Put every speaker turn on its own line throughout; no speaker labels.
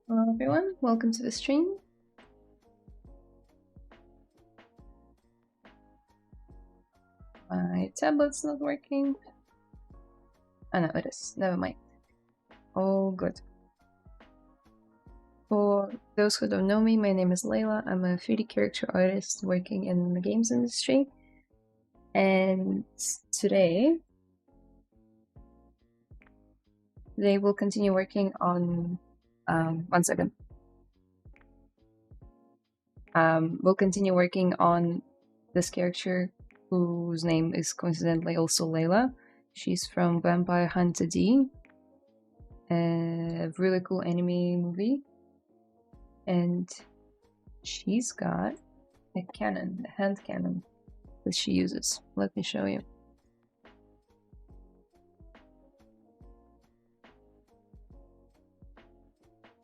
Hello everyone, welcome to the stream. My tablet's not working. Oh no, it is. Never mind. All good. For those who don't know me, my name is Layla. I'm a 3D character artist working in the games industry. And today we'll continue working on... one second. We'll continue working on this character whose name is coincidentally also Layla. She's from Vampire Hunter D, a really cool anime movie. And she's got a cannon, a hand cannon that she uses. Let me show you.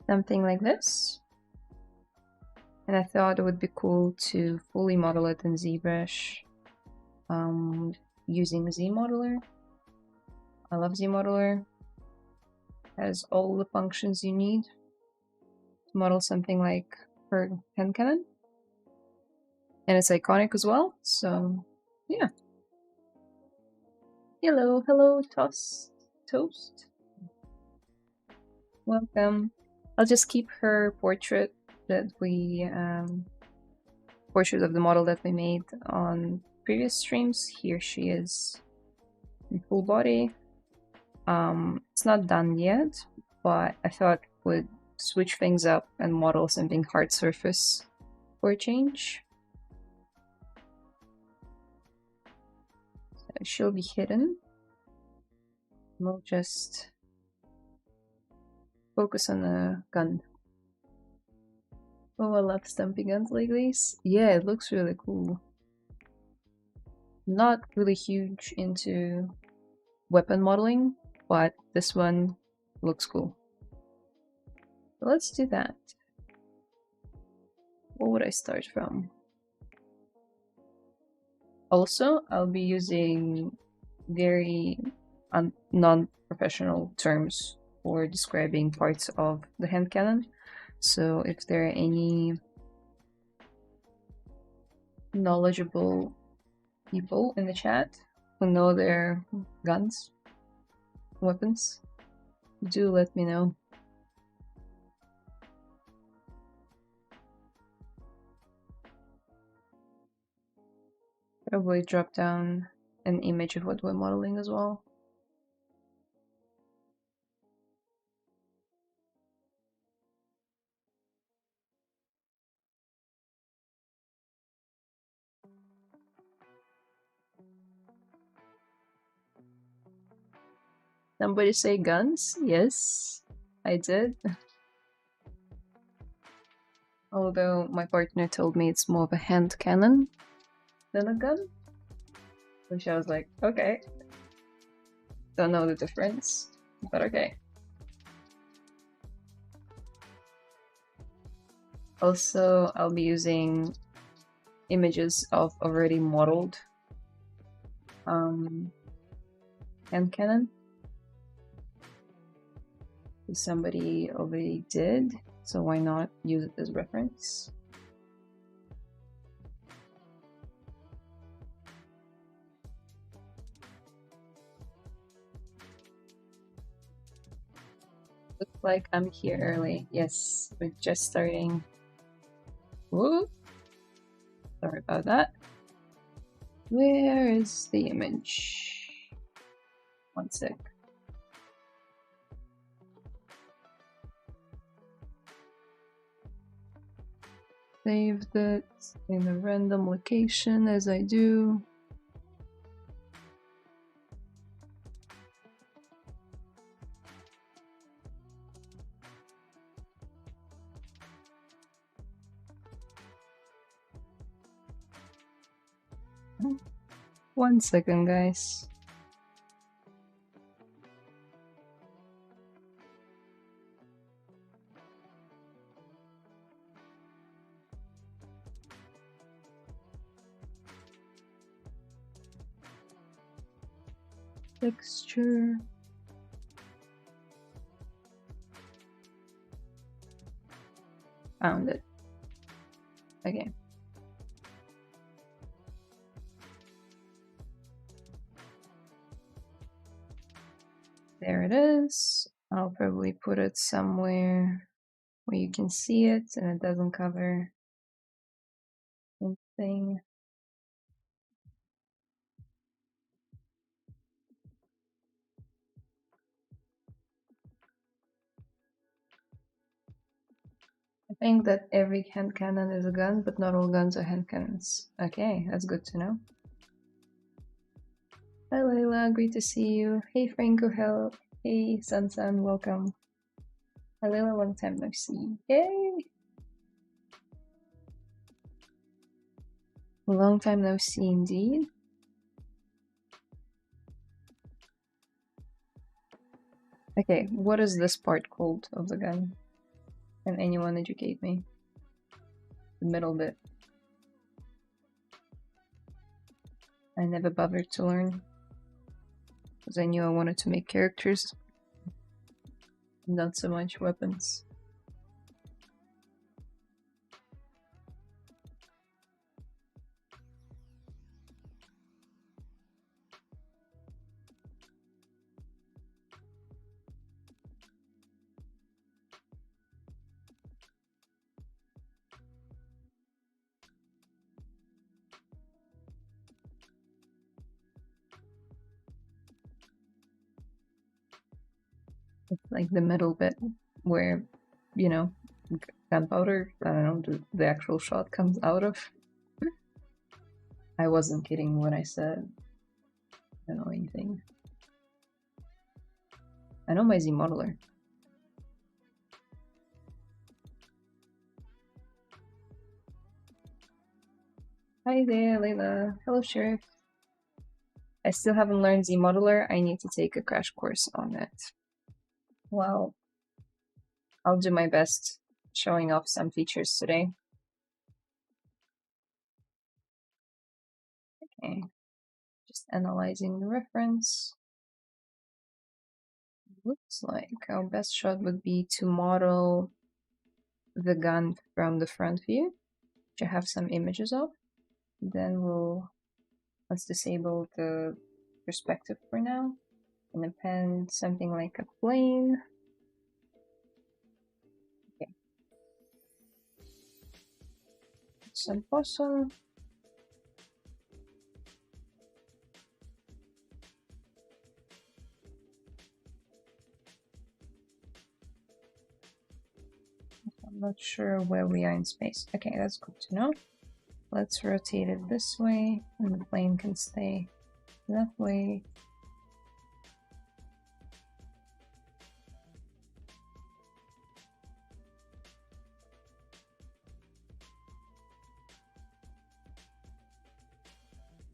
Something like this. And I thought it would be cool to fully model it in ZBrush using Zmodeler. I love Zmodeler. It has all the functions you need to model something like her hand cannon. And it's iconic as well, so yeah. Hello, Toast. Welcome. I'll just keep her portrait that we portrait of the model that we made on previous streams. Here she is in full body. It's not done yet, but I thought would switch things up and model something hard surface for a change. So she'll be hidden. We'll just focus on the gun. Oh, I love stamping guns like this. Yeah, it looks really cool. Not really huge into weapon modeling, but this one looks cool. So let's do that. What would I start from? Also, I'll be using very non-professional terms for describing parts of the hand cannon. So if there are any knowledgeable people in the chat who know their guns, weapons, do let me know. Probably drop down an image of what we're modeling as well. Somebody say guns? Yes, I did. Although my partner told me it's more of a hand cannon than a gun. Which I was like, okay. Don't know the difference, but okay. Also, I'll be using images of already modeled hand cannon. Somebody already did, so why not use it as reference? Looks like I'm here early. Yes, we're just starting. Whoop. Sorry about that. Where is the image? One sec. Save that in a random location as I do. One second, guys. texture. Found it. Okay. There it is. I'll probably put it somewhere where you can see it and it doesn't cover anything. I think that every hand cannon is a gun, but not all guns are hand cannons. Okay, that's good to know. Hi Layla, great to see you. Hey Franco, hello. Hey Sun, welcome. Hi Layla, long time no see. Yay! Long time no see indeed. Okay, what is this part called of the gun? Can anyone educate me? The middle bit. I never bothered to learn. Because I knew I wanted to make characters. Not so much weapons. It's like the middle bit where, you know, gunpowder, I don't know, the actual shot comes out of. I wasn't kidding when I said I don't know anything. I know my Zmodeler. Hi there, Layla. Hello, Sheriff. I still haven't learned Zmodeler. I need to take a crash course on it. Well, I'll do my best showing off some features today. Okay, just analyzing the reference. Looks like our best shot would be to model the gun from the front view, which I have some images of. Then let's disable the perspective for now and append something like a plane. Okay. Some possum. I'm not sure where we are in space. Okay, that's good to know. Let's rotate it this way, and the plane can stay that way.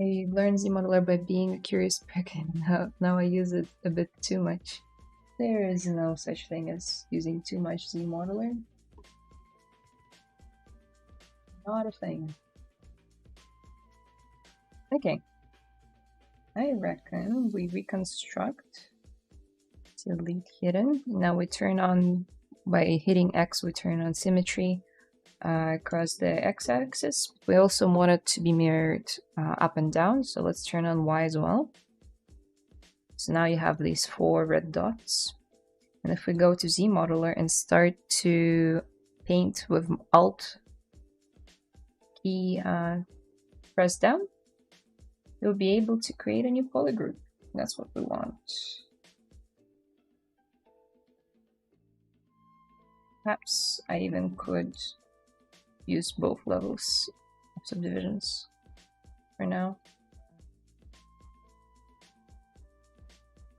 I learned Zmodeler by being a curious prick, and now I use it a bit too much. There is no such thing as using too much Zmodeler. Not a thing. Okay. I reckon we reconstruct, delete hidden. Now we turn on, by hitting X, we turn on symmetry across the X-axis. We also want it to be mirrored up and down, so let's turn on Y as well. So now you have these 4 red dots. And if we go to Zmodeler and start to paint with Alt key pressed down, you'll be able to create a new polygroup. That's what we want. Perhaps I even could use both levels of subdivisions for now.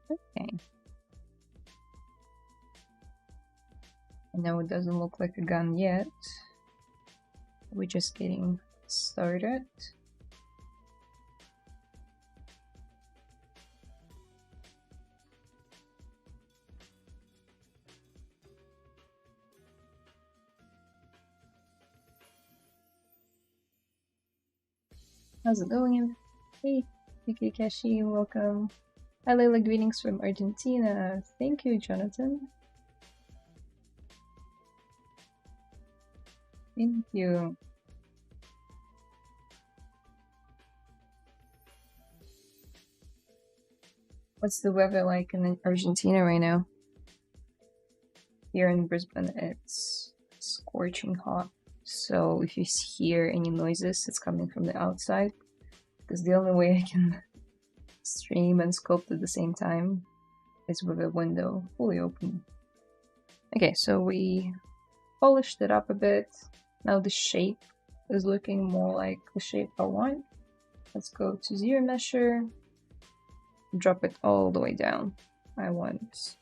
Okay. I know it doesn't look like a gun yet. We're just getting started. How's it going? Hey, Kashi, welcome. Hi Layla, greetings from Argentina. Thank you, Jonathan. Thank you. What's the weather like in Argentina right now? Here in Brisbane, it's scorching hot. So if you hear any noises, it's coming from the outside. Because the only way I can stream and sculpt at the same time is with a window fully open. Okay, so we polished it up a bit. Now the shape is looking more like the shape I want. Let's go to zero measure, drop it all the way down. I want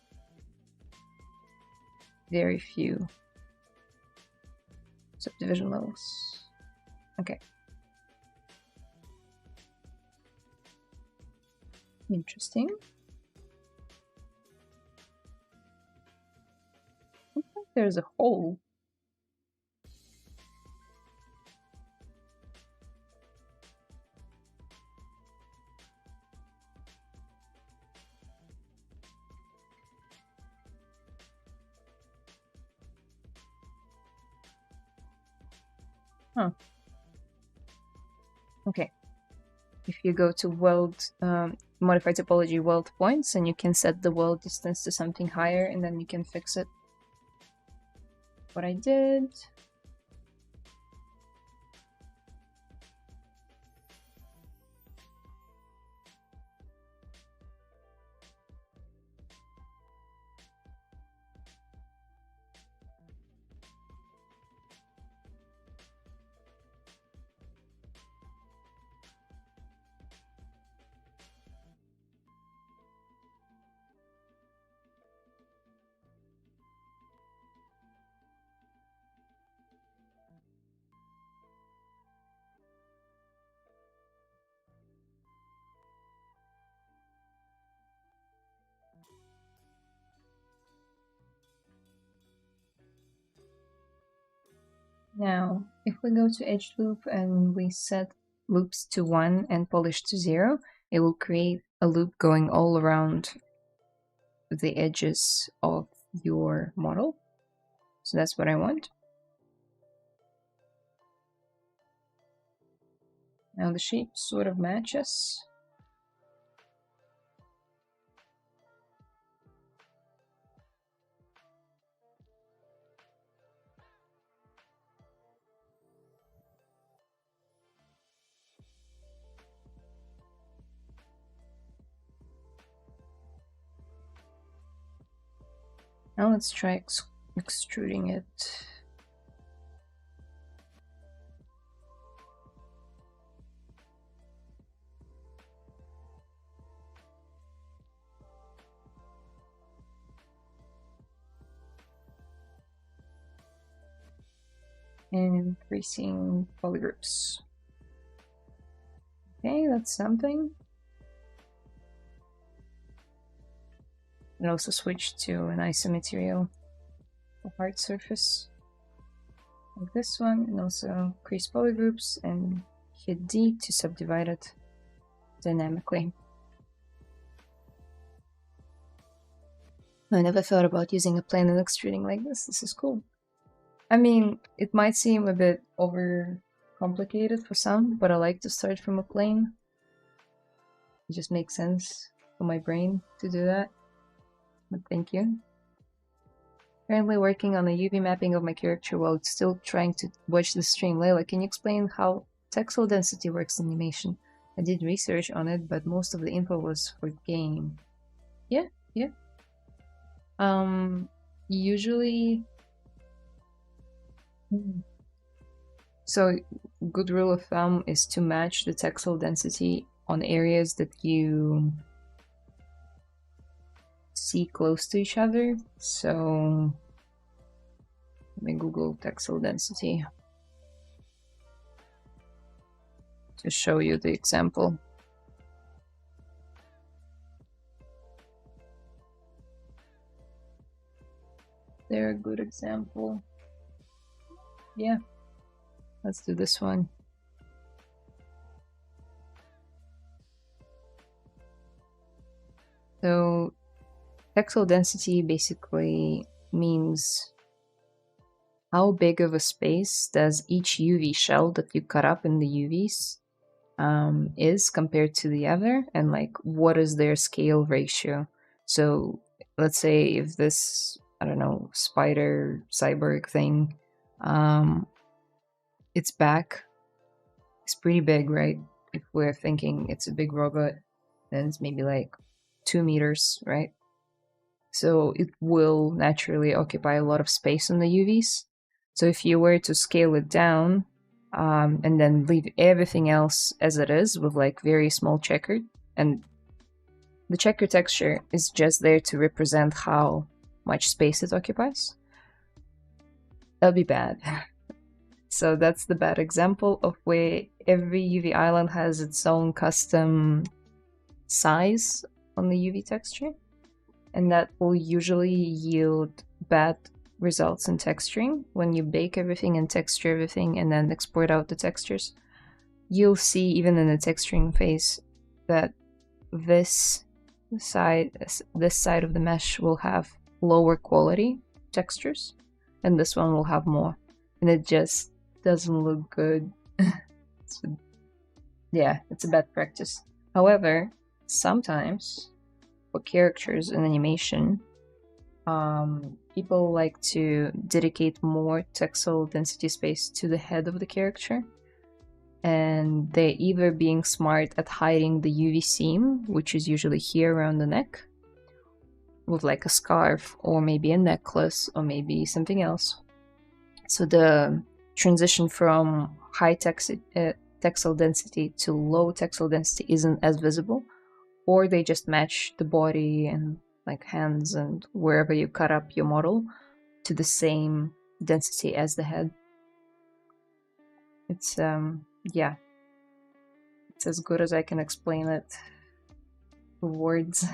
very few subdivision levels. Okay. Interesting. I think there's a hole. Huh. Okay. If you go to weld, modify topology weld points, and you can set the weld distance to something higher, and then you can fix it. What I did. Now, if we go to edge loop and we set loops to 1 and polish to 0, it will create a loop going all around the edges of your model. So that's what I want. Now the shape sort of matches. Now let's try extruding it. And increasing polygroups. Okay, that's something. And also switch to an isomaterial hard surface like this one, and also increase polygroups and hit D to subdivide it dynamically. I never thought about using a plane and extruding like this. This is cool. I mean, it might seem a bit over complicated for some, but I like to start from a plane. It just makes sense for my brain to do that. But thank you. Currently working on a UV mapping of my character while still trying to watch the stream. Layla, can you explain how texel density works in animation? I did research on it, but most of the info was for game. Yeah. Usually... So, good rule of thumb is to match the texel density on areas that you see close to each other. So, let me Google texel density to show you the example. They're a good example. Yeah, let's do this one. So texel density basically means how big of a space does each UV shell that you cut up in the UVs is compared to the other, and like what is their scale ratio. So let's say if this, I don't know, spider cyborg thing, its back is pretty big, right? If we're thinking it's a big robot, then it's maybe like 2 meters, right? So it will naturally occupy a lot of space on the UVs. So if you were to scale it down and then leave everything else as it is with like very small checkered, and the checker texture is just there to represent how much space it occupies, that'd be bad. So that's the bad example of where every UV island has its own custom size on the UV texture, and that will usually yield bad results in texturing. When you bake everything and texture everything and then export out the textures, you'll see even in the texturing phase that this side of the mesh will have lower quality textures and this one will have more, and it just doesn't look good. Yeah, it's a bad practice. However, sometimes for characters in animation, people like to dedicate more texel density space to the head of the character, and they're either being smart at hiding the UV seam, which is usually here around the neck, with like a scarf or maybe a necklace or maybe something else. So the transition from high texel density to low texel density isn't as visible, or they just match the body and like hands and wherever you cut up your model to the same density as the head. It's yeah, it's as good as I can explain it with words.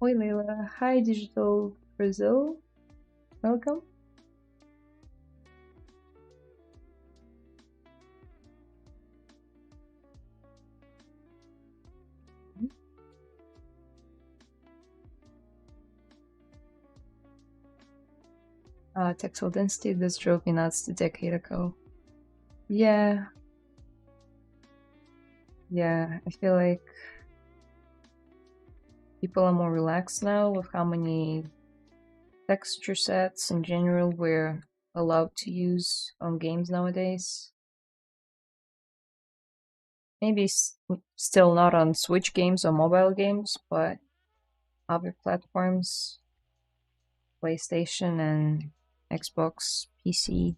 Oi Layla, hi Digital Brazil, welcome. Texel density, this drove me nuts a decade ago. Yeah, I feel like people are more relaxed now with how many texture sets in general we're allowed to use on games nowadays. Maybe still not on Switch games or mobile games, but other platforms, PlayStation and Xbox, PC,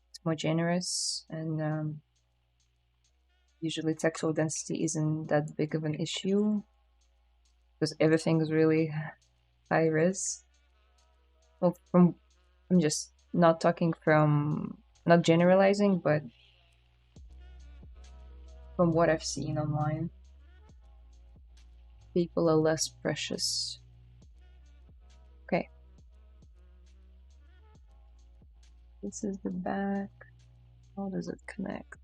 it's more generous, and usually textual density isn't that big of an issue because everything is really high res. Well, I'm just not talking from, not generalizing, but from what I've seen online, people are less precious. Okay. This is the back. How does it connect?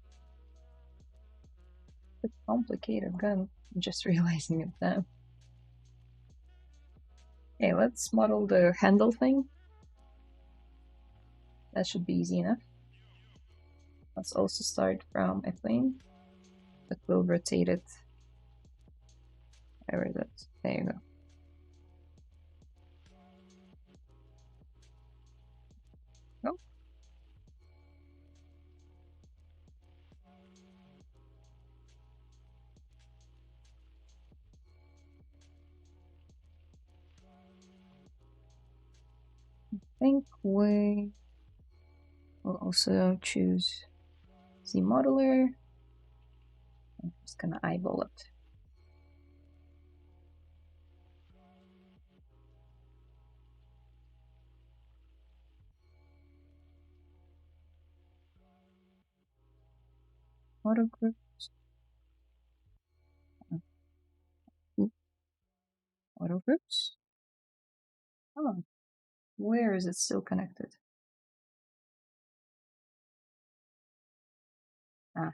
It's a complicated gun. I'm just realizing it now. Okay, let's model the handle thing. That should be easy enough. Let's also start from a plane, but we'll rotate it. Where is it? There you go. Oh. I think we will also choose Zmodeler. I'm just gonna eyeball it. Auto groups. Auto groups. Oh, where is it still connected? Ah,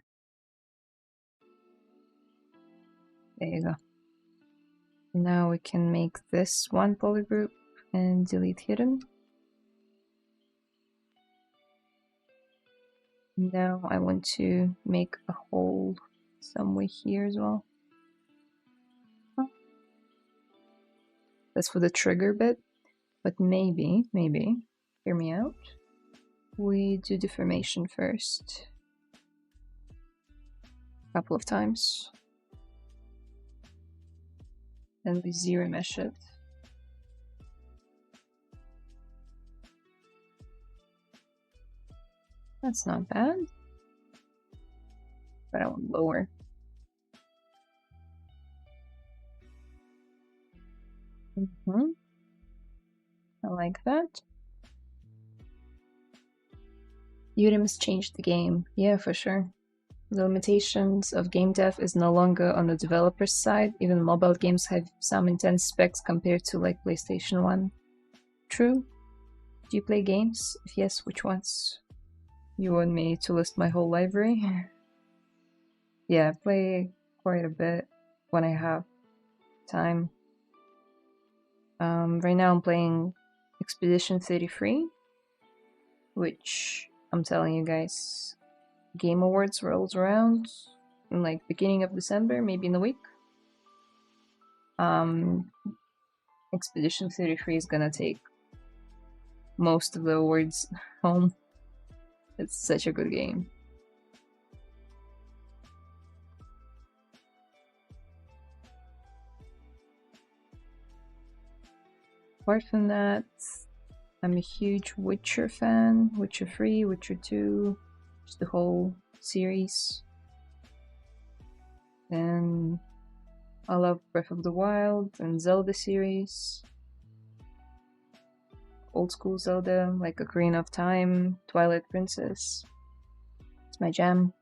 There you go. Now we can make this one polygroup and delete hidden. Now I want to make a hole somewhere here as well. That's for the trigger bit, but maybe, hear me out. We do deformation first. A couple of times. Then we zero mesh it. That's not bad. But I want lower. I like that. Udemy's changed the game. Yeah, for sure. The limitations of game dev is no longer on the developer's side. Even mobile games have some intense specs compared to like PlayStation 1. True. Do you play games? If yes, which ones? You want me to list my whole library? Yeah, I play quite a bit when I have time. Right now I'm playing Expedition 33, which I'm telling you guys, Game Awards rolls around in like beginning of December, maybe in a week. Expedition 33 is gonna take most of the awards home. It's such a good game. Apart from that, I'm a huge Witcher fan. Witcher 3, Witcher 2, just the whole series. And I love Breath of the Wild and Zelda series. Old school Zelda, like Ocarina of Time, Twilight Princess. It's my jam.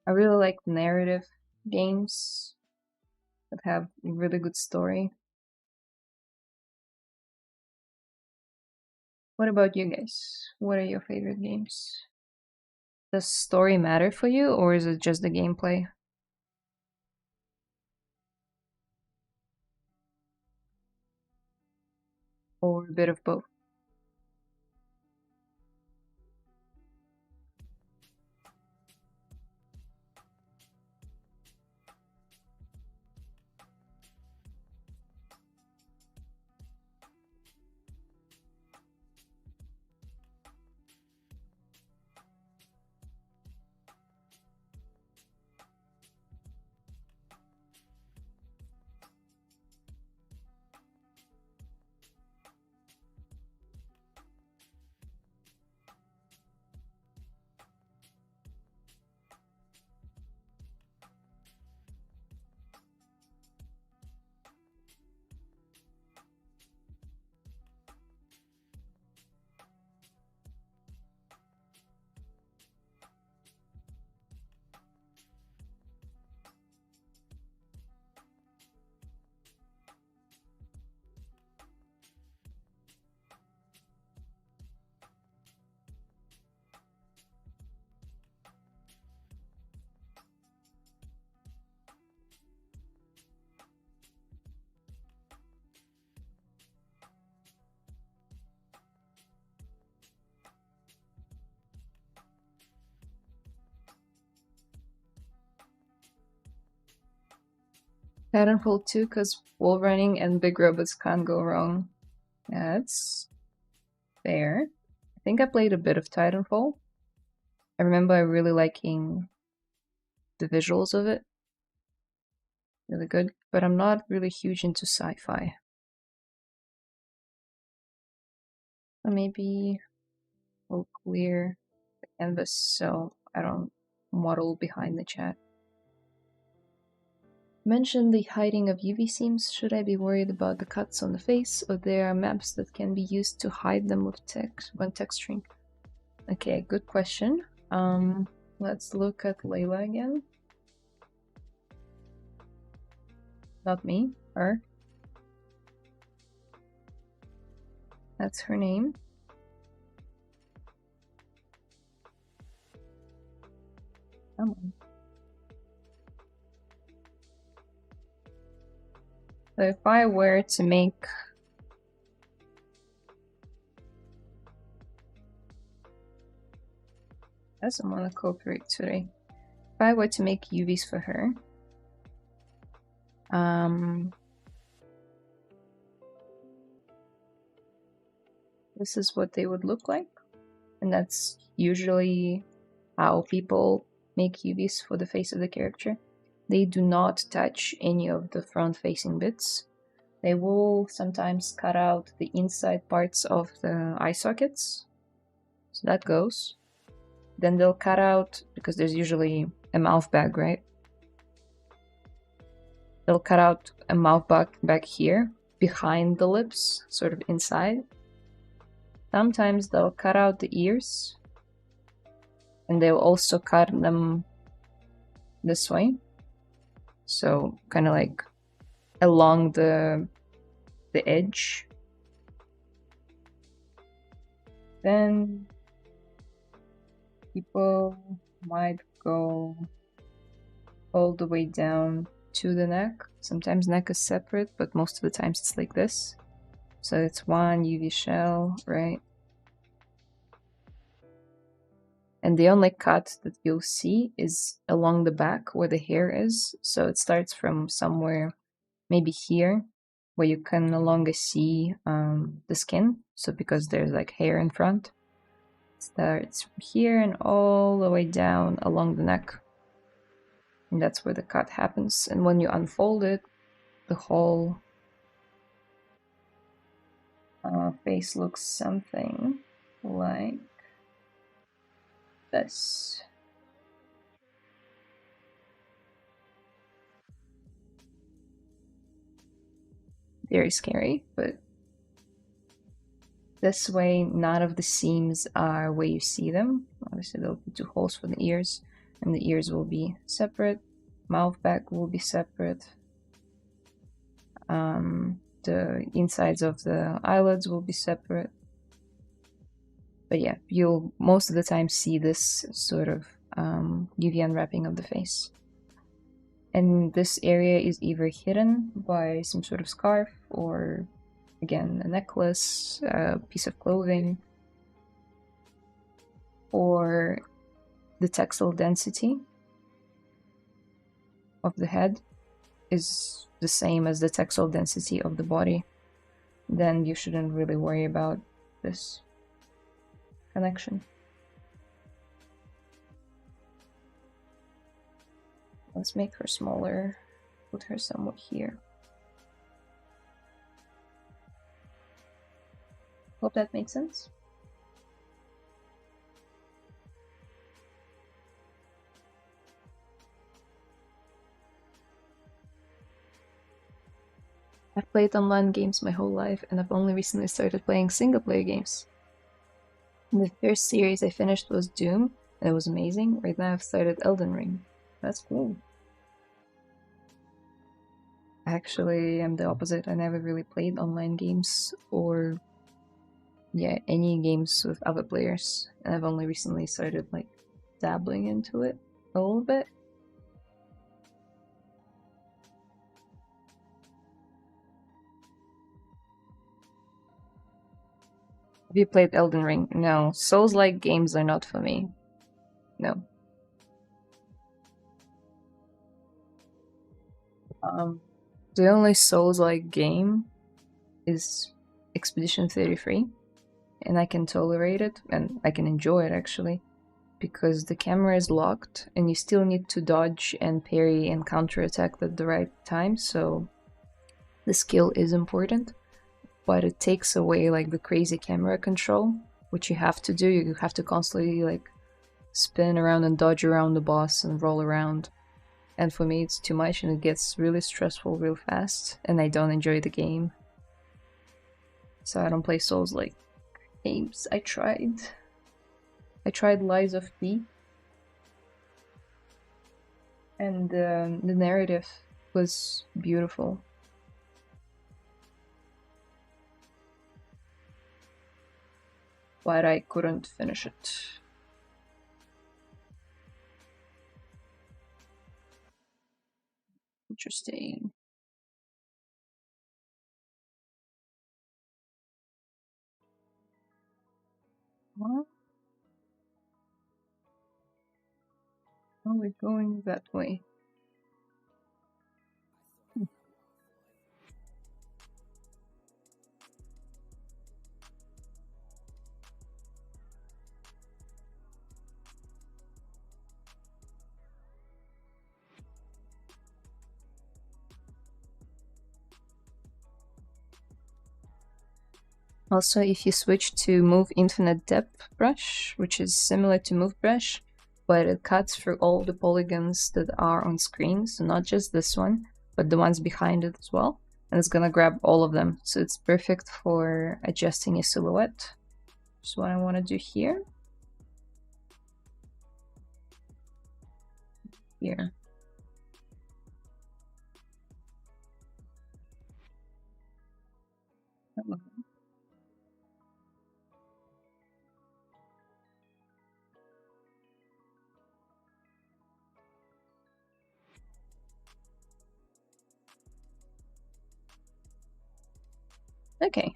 I really like narrative games that have a really good story. What about you guys? What are your favorite games? Does story matter for you, or is it just the gameplay? Or a bit of both? Titanfall 2, because wall running and big robots can't go wrong. Yeah, that's fair. I think I played a bit of Titanfall. I remember really liking the visuals of it. Really good, but I'm not really huge into sci-fi. So maybe we'll clear the canvas so I don't model behind the chat. Mention the hiding of UV seams. Should I be worried about the cuts on the face, or there are maps that can be used to hide them with text when texturing? Okay, good question. Let's look at Layla again. Not me, her. That's her name. Come on. So if I were to make I doesn't want to cooperate today. If I were to make UVs for her, this is what they would look like. And that's usually how people make UVs for the face of the character. They do not touch any of the front-facing bits. They will sometimes cut out the inside parts of the eye sockets. So that goes. Then they'll cut out, because there's usually a mouth bag, right? They'll cut out a mouth bag back here, behind the lips, sort of inside. Sometimes they'll cut out the ears, and they'll also cut them this way. So kind of like along the edge. Then people might go all the way down to the neck. Sometimes neck is separate, but most of the times it's like this. So it's one UV shell, right? And the only cut that you'll see is along the back where the hair is. So it starts from somewhere, maybe here, where you can no longer see the skin. So because there's like hair in front. It starts from here and all the way down along the neck. And that's where the cut happens. And when you unfold it, the whole face looks something like this. Very scary, but this way none of the seams are where you see them. Obviously there'll be two holes for the ears, and the ears will be separate. Mouth bag will be separate. The insides of the eyelids will be separate. But yeah, you'll most of the time see this sort of UV unwrapping of the face. And this area is either hidden by some sort of scarf or, again, a necklace, a piece of clothing, or the texel density of the head is the same as the texel density of the body. Then you shouldn't really worry about this connection. Let's make her smaller, put her somewhat here. Hope that makes sense. I've played online games my whole life, and I've only recently started playing single-player games. The first series I finished was Doom, and it was amazing. Right now I've started Elden Ring. That's cool. Actually, I'm the opposite. I never really played online games or, yeah, any games with other players. And I've only recently started, like, dabbling into it a little bit. Have you played Elden Ring? No. Souls-like games are not for me. No. The only Souls-like game is Expedition 33, and I can tolerate it, and I can enjoy it actually, because the camera is locked, and you still need to dodge and parry and counterattack at the right time, so the skill is important, but it takes away like the crazy camera control, which you have to do. You have to constantly like spin around and dodge around the boss and roll around. And for me it's too much and it gets really stressful real fast, and I don't enjoy the game. So I don't play Souls-like games. I tried Lies of P, and the narrative was beautiful. But I couldn't finish it. Interesting. What? Are we going that way? Also, if you switch to Move Infinite Depth Brush, which is similar to Move Brush, but it cuts through all the polygons that are on screen, so not just this one, but the ones behind it as well, and it's gonna grab all of them, so it's perfect for adjusting your silhouette. So what I want to do here. Here. Okay,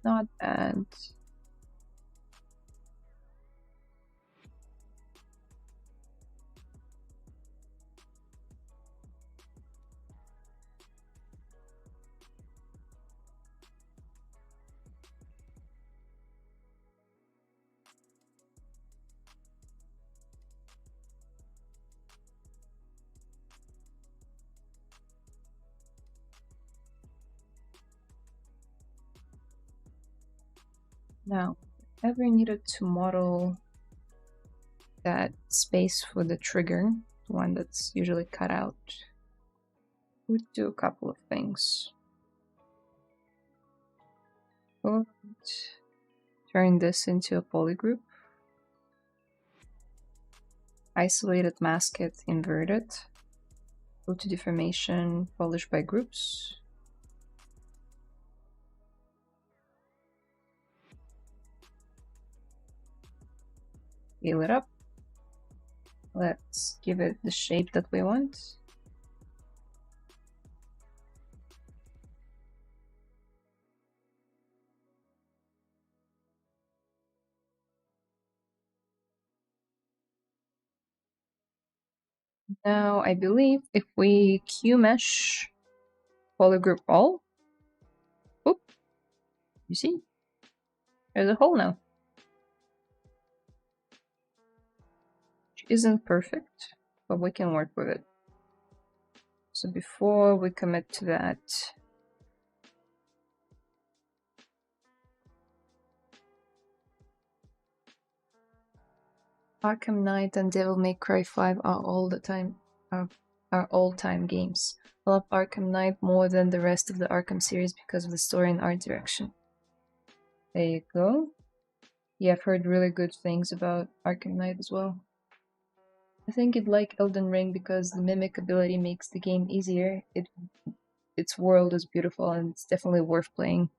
not bad. Now, if ever needed to model that space for the trigger, the one that's usually cut out, we'd do a couple of things. Would turn this into a polygroup, isolate it, mask it, invert it, go to deformation, polish by groups. Scale it up. Let's give it the shape that we want. Now, I believe if we Q mesh polygroup all, oop, you see, there's a hole now. Which isn't perfect, but we can work with it. So before we commit to that, Arkham Knight and Devil May Cry 5 are all-time games. I love Arkham Knight more than the rest of the Arkham series because of the story and art direction. There you go. Yeah, I've heard really good things about Arkham Knight as well. I think you'd like Elden Ring because the mimic ability makes the game easier. Its world is beautiful and it's definitely worth playing.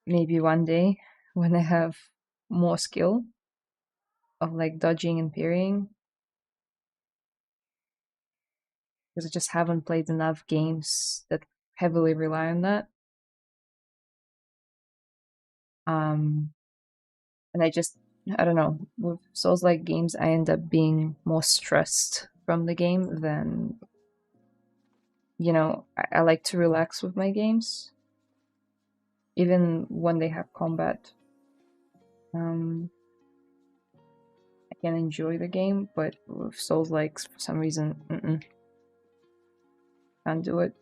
Maybe one day when I have more skill of like dodging and parrying, because I just haven't played enough games that heavily rely on that. And I don't know, with Souls-like games, I end up being more stressed from the game than, I like to relax with my games, even when they have combat. I can enjoy the game, but with Souls-likes, for some reason, can't do it.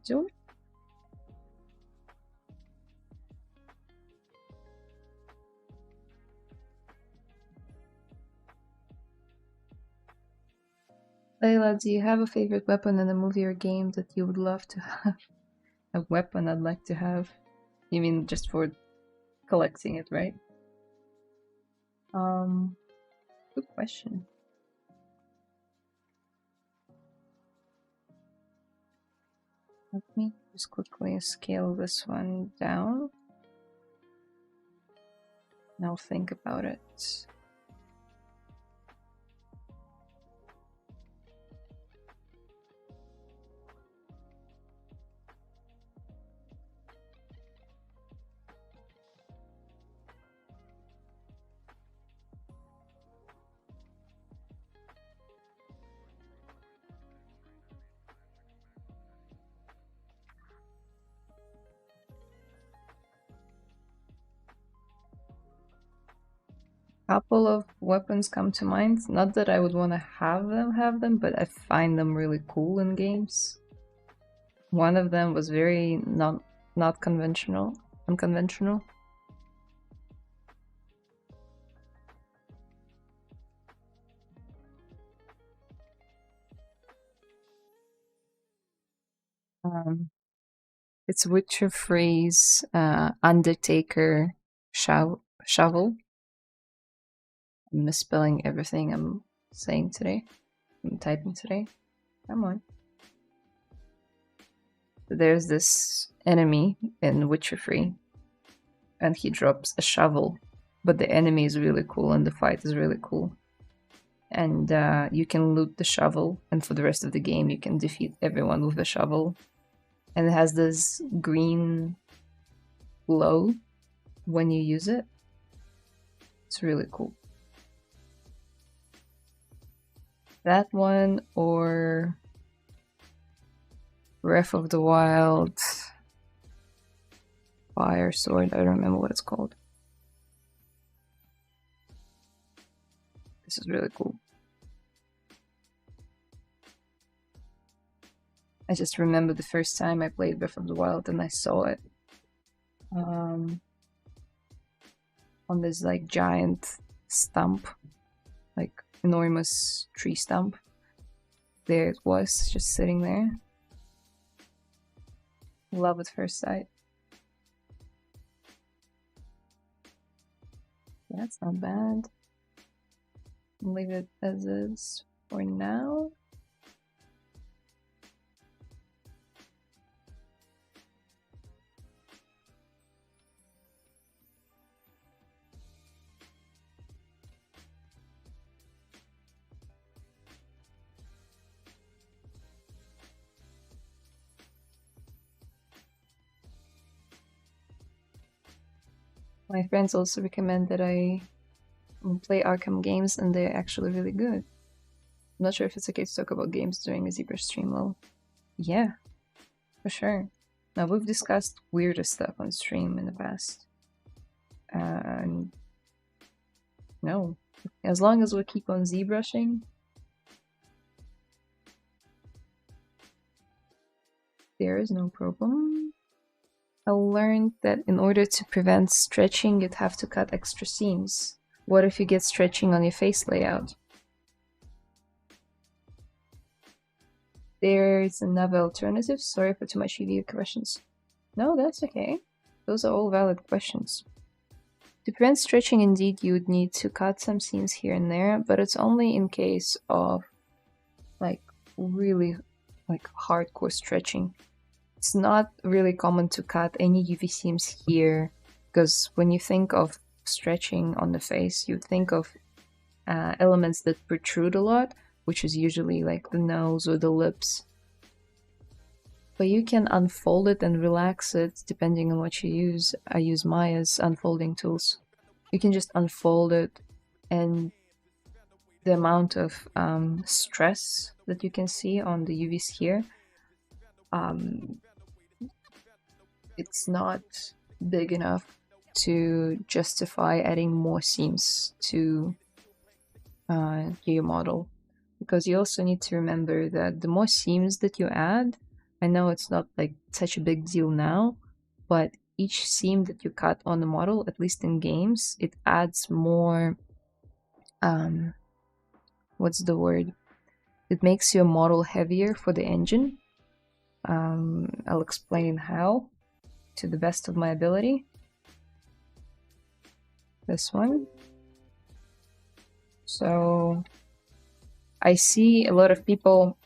Do it. Layla, do you have a favorite weapon in a movie or game that you would love to have? A weapon I'd like to have? You mean just for collecting it, right? Good question. Let me just quickly scale this one down. Now think about it. Couple of weapons come to mind. Not that I would want to have them, but I find them really cool in games. One of them was very not conventional, unconventional. It's Witcher Freeze Undertaker shovel. I'm misspelling everything I'm saying today. I'm typing today. Come on. There's this enemy in Witcher Free, and he drops a shovel, but the enemy is really cool and the fight is really cool. And you can loot the shovel, and for the rest of the game you can defeat everyone with the shovel. And it has this green glow when you use it. It's really cool. That one, or Breath of the Wild Fire Sword. I don't remember what it's called. This is really cool. I just remember the first time I played Breath of the Wild and I saw it on this like giant stump, like enormous tree stump. There it was, just sitting there. Love at first sight. That's not bad. Leave it as is for now. My friends also recommend that I play Arkham games, and they're actually really good. I'm not sure if it's okay to talk about games during a ZBrush stream, though. Yeah, for sure. Now, we've discussed weirder stuff on stream in the past. And no, as long as we keep on ZBrushing, there is no problem. I learned that in order to prevent stretching, you'd have to cut extra seams. What if you get stretching on your face layout? There's another alternative. Sorry for too much EVU questions. No, that's okay. Those are all valid questions. To prevent stretching, indeed, you would need to cut some seams here and there, but it's only in case of like really like hardcore stretching. It's not really common to cut any UV seams here, because when you think of stretching on the face, you think of elements that protrude a lot, which is usually like the nose or the lips. But you can unfold it and relax it depending on what you use. I use Maya's unfolding tools. You can just unfold it, and the amount of stress that you can see on the UVs here, it's not big enough to justify adding more seams to your model, because you also need to remember that the more seams that you add, I know it's not like such a big deal now, but each seam that you cut on the model, at least in games, it adds more what's the word? it makes your model heavier for the engine. I'll explain how to the best of my ability. This one. So I see a lot of people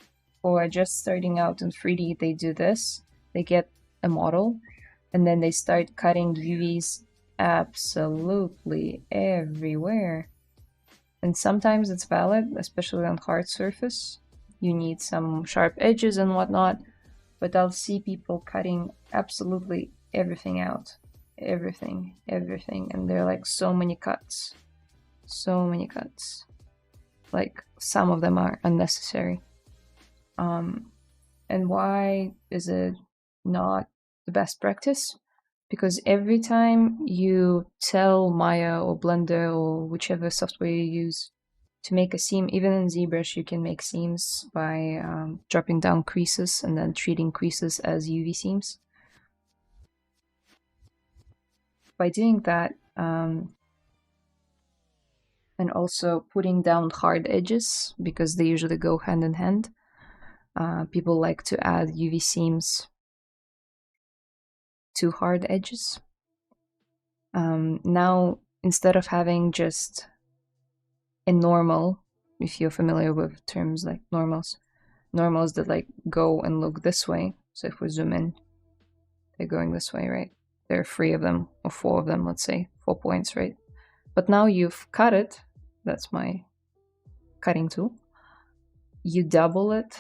who are just starting out in 3D, they do this. They get a model and then they start cutting UVs absolutely everywhere. And sometimes it's valid, especially on hard surface. You need some sharp edges and whatnot, but I'll see people cutting absolutely everything out. Everything. And there are like so many cuts. Like some of them are unnecessary. And why is it not the best practice? Because every time you tell Maya or Blender or whichever software you use to make a seam, even in ZBrush you can make seams by dropping down creases and then treating creases as UV seams. By doing that, and also putting down hard edges, because they usually go hand in hand, people like to add UV seams to hard edges. Now, instead of having just a normal, if you're familiar with terms like normals that like go and look this way. So if we zoom in, they're going this way, right? There are 3 of them, or 4 of them, let's say, 4 points, right? But now you've cut it, that's my cutting tool. You double it,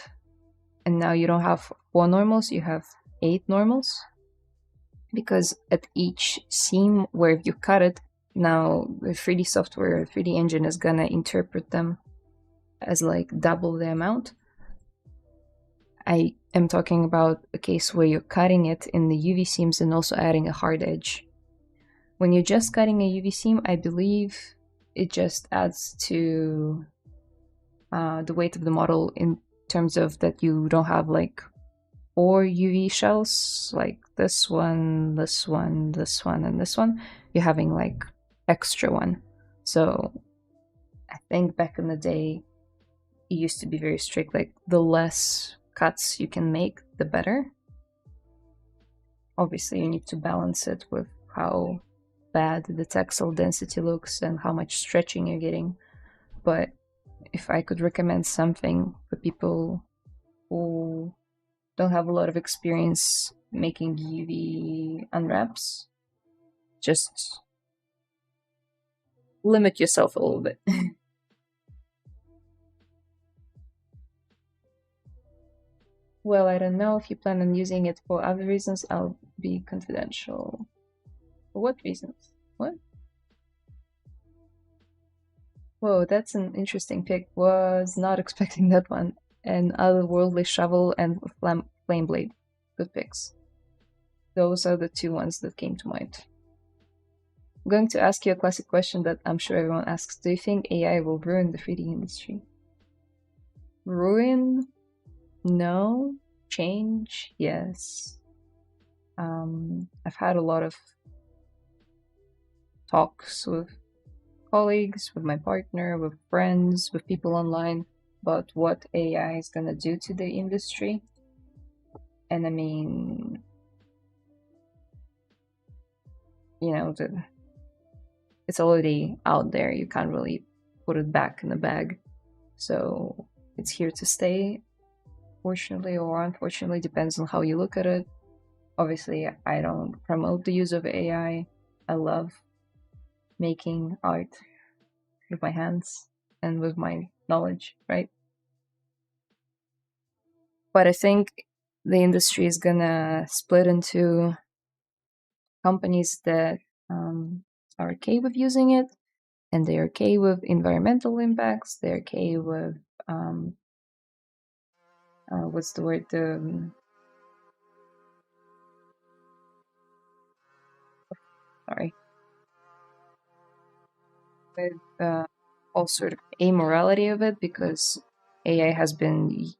and now you don't have 4 normals, you have 8 normals. Because at each seam where you cut it, now the 3D software, 3D engine is gonna interpret them as like double the amount. I am talking about a case where you're cutting it in the UV seams and also adding a hard edge. When you're just cutting a UV seam, I believe it just adds to the weight of the model in terms of that you don't have like 4 UV shells, like this one, this one, this one, and this one. You're having like extra one. So I think back in the day, it used to be very strict, like the less cuts you can make, the better. Obviously, you need to balance it with how bad the texel density looks and how much stretching you're getting. But if I could recommend something for people who don't have a lot of experience making UV unwraps, just limit yourself a little bit. Well, I don't know if you plan on using it for other reasons. I'll be confidential. For what reasons? What? Whoa, that's an interesting pick. Was not expecting that one. An otherworldly shovel and flame blade. Good picks. Those are the 2 ones that came to mind. I'm going to ask you a classic question that I'm sure everyone asks. Do you think AI will ruin the 3D industry? Ruin? No. Change? Yes. I've had a lot of talks with colleagues, with my partner, with friends, with people online about what AI is gonna do to the industry. And I mean, you know, it's already out there. You can't really put it back in the bag. So it's here to stay, fortunately or unfortunately, depends on how you look at it. Obviously, I don't promote the use of AI. I love making art with my hands and with my knowledge, right? But I think the industry is gonna split into companies that are okay with using it, and they're okay with environmental impacts. They're okay with what's the word? Sorry. With all sort of amorality of it, because AI has been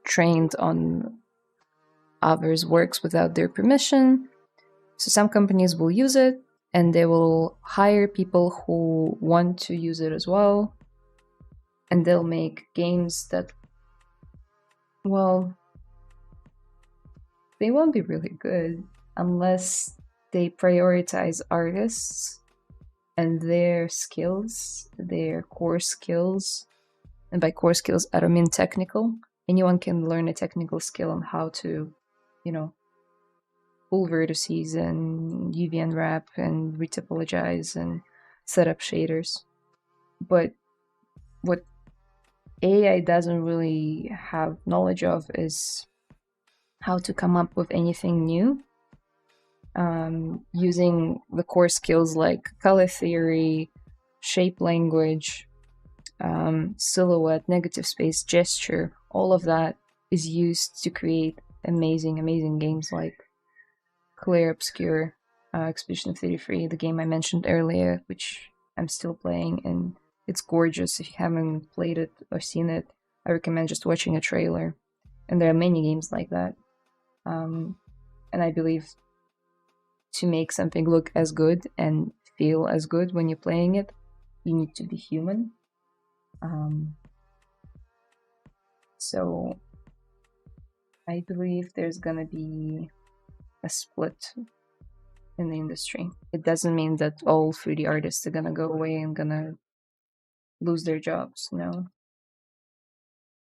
trained on others' works without their permission. So some companies will use it, and they will hire people who want to use it as well, and they'll make games that Well, they won't be really good unless they prioritize artists and their skills, their core skills. And by core skills, I don't mean technical. Anyone can learn a technical skill on how to, you know, pull vertices and UV unwrap and retopologize and set up shaders. But what AI doesn't really have knowledge of is how to come up with anything new using the core skills like color theory, shape language, silhouette, negative space, gesture. All of that is used to create amazing, amazing games like Clear Obscure, Expedition of 33, the game I mentioned earlier, which I'm still playing, and it's gorgeous. If you haven't played it or seen it, I recommend just watching a trailer. And there are many games like that. And I believe to make something look as good and feel as good when you're playing it, you need to be human. So I believe there's gonna be a split in the industry. It doesn't mean that all 3D artists are gonna go away and gonna lose their jobs. No.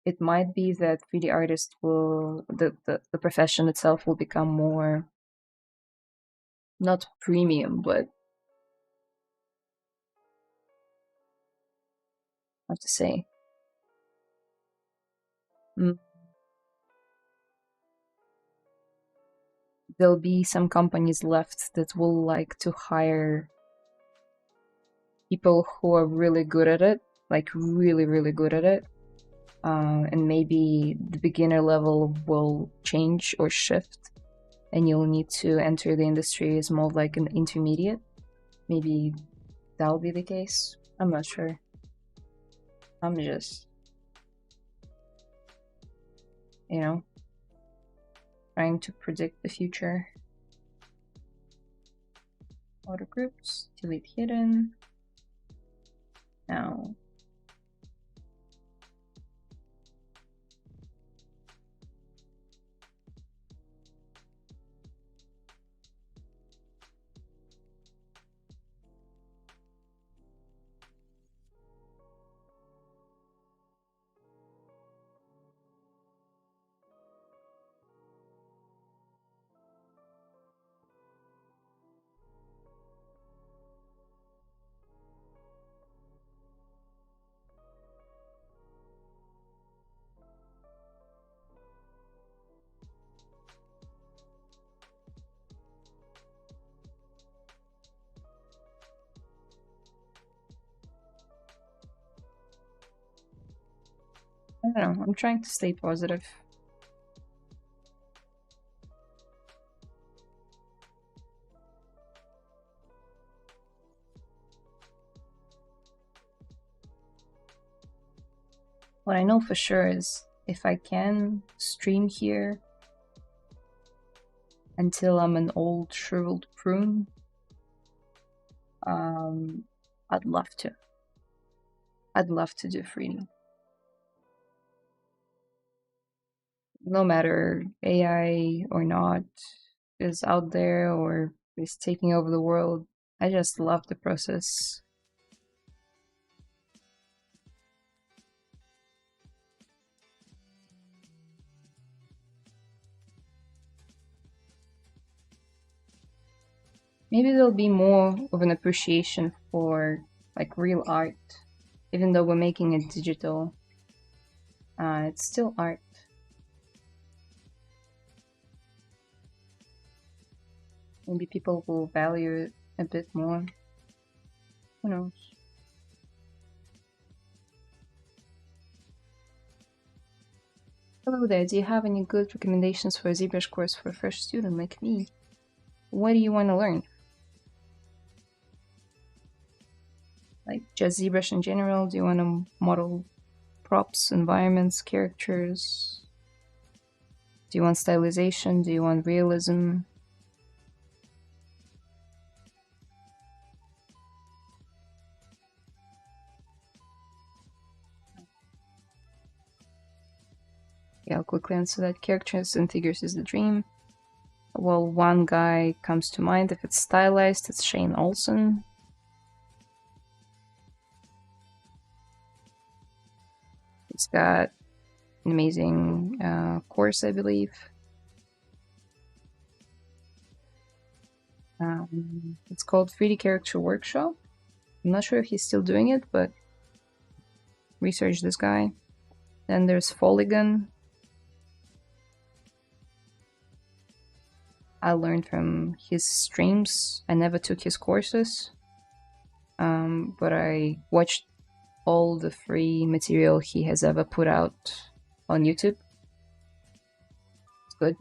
It might be that 3D artists will the profession itself will become more not premium, but how to say. There'll be some companies left that will like to hire people who are really good at it, like really, really good at it. And maybe the beginner level will change or shift, and you'll need to enter the industry as more like an intermediate. Maybe that'll be the case. I'm not sure. I'm just, you know, trying to predict the future. Auto groups, delete hidden. Now, I don't know. I'm trying to stay positive. What I know for sure is if I can stream here until I'm an old shriveled prune, I'd love to. I'd love to do 3D. No matter AI or not is out there or is taking over the world, I just love the process. Maybe there'll be more of an appreciation for like real art, even though we're making it digital. It's still art. Maybe people will value it a bit more. Who knows? Hello there, do you have any good recommendations for a ZBrush course for a fresh student like me? What do you want to learn? Like just ZBrush in general? Do you want to model props, environments, characters? Do you want stylization? Do you want realism? Yeah, I'll quickly answer that. Characters and figures is the dream. Well, one guy comes to mind. If it's stylized, it's Shane Olsen. It's got an amazing course, I believe. It's called 3D Character Workshop. I'm not sure if he's still doing it, but research this guy. Then there's Foligan. I learned from his streams. I never took his courses, but I watched all the free material he has ever put out on YouTube. It's good.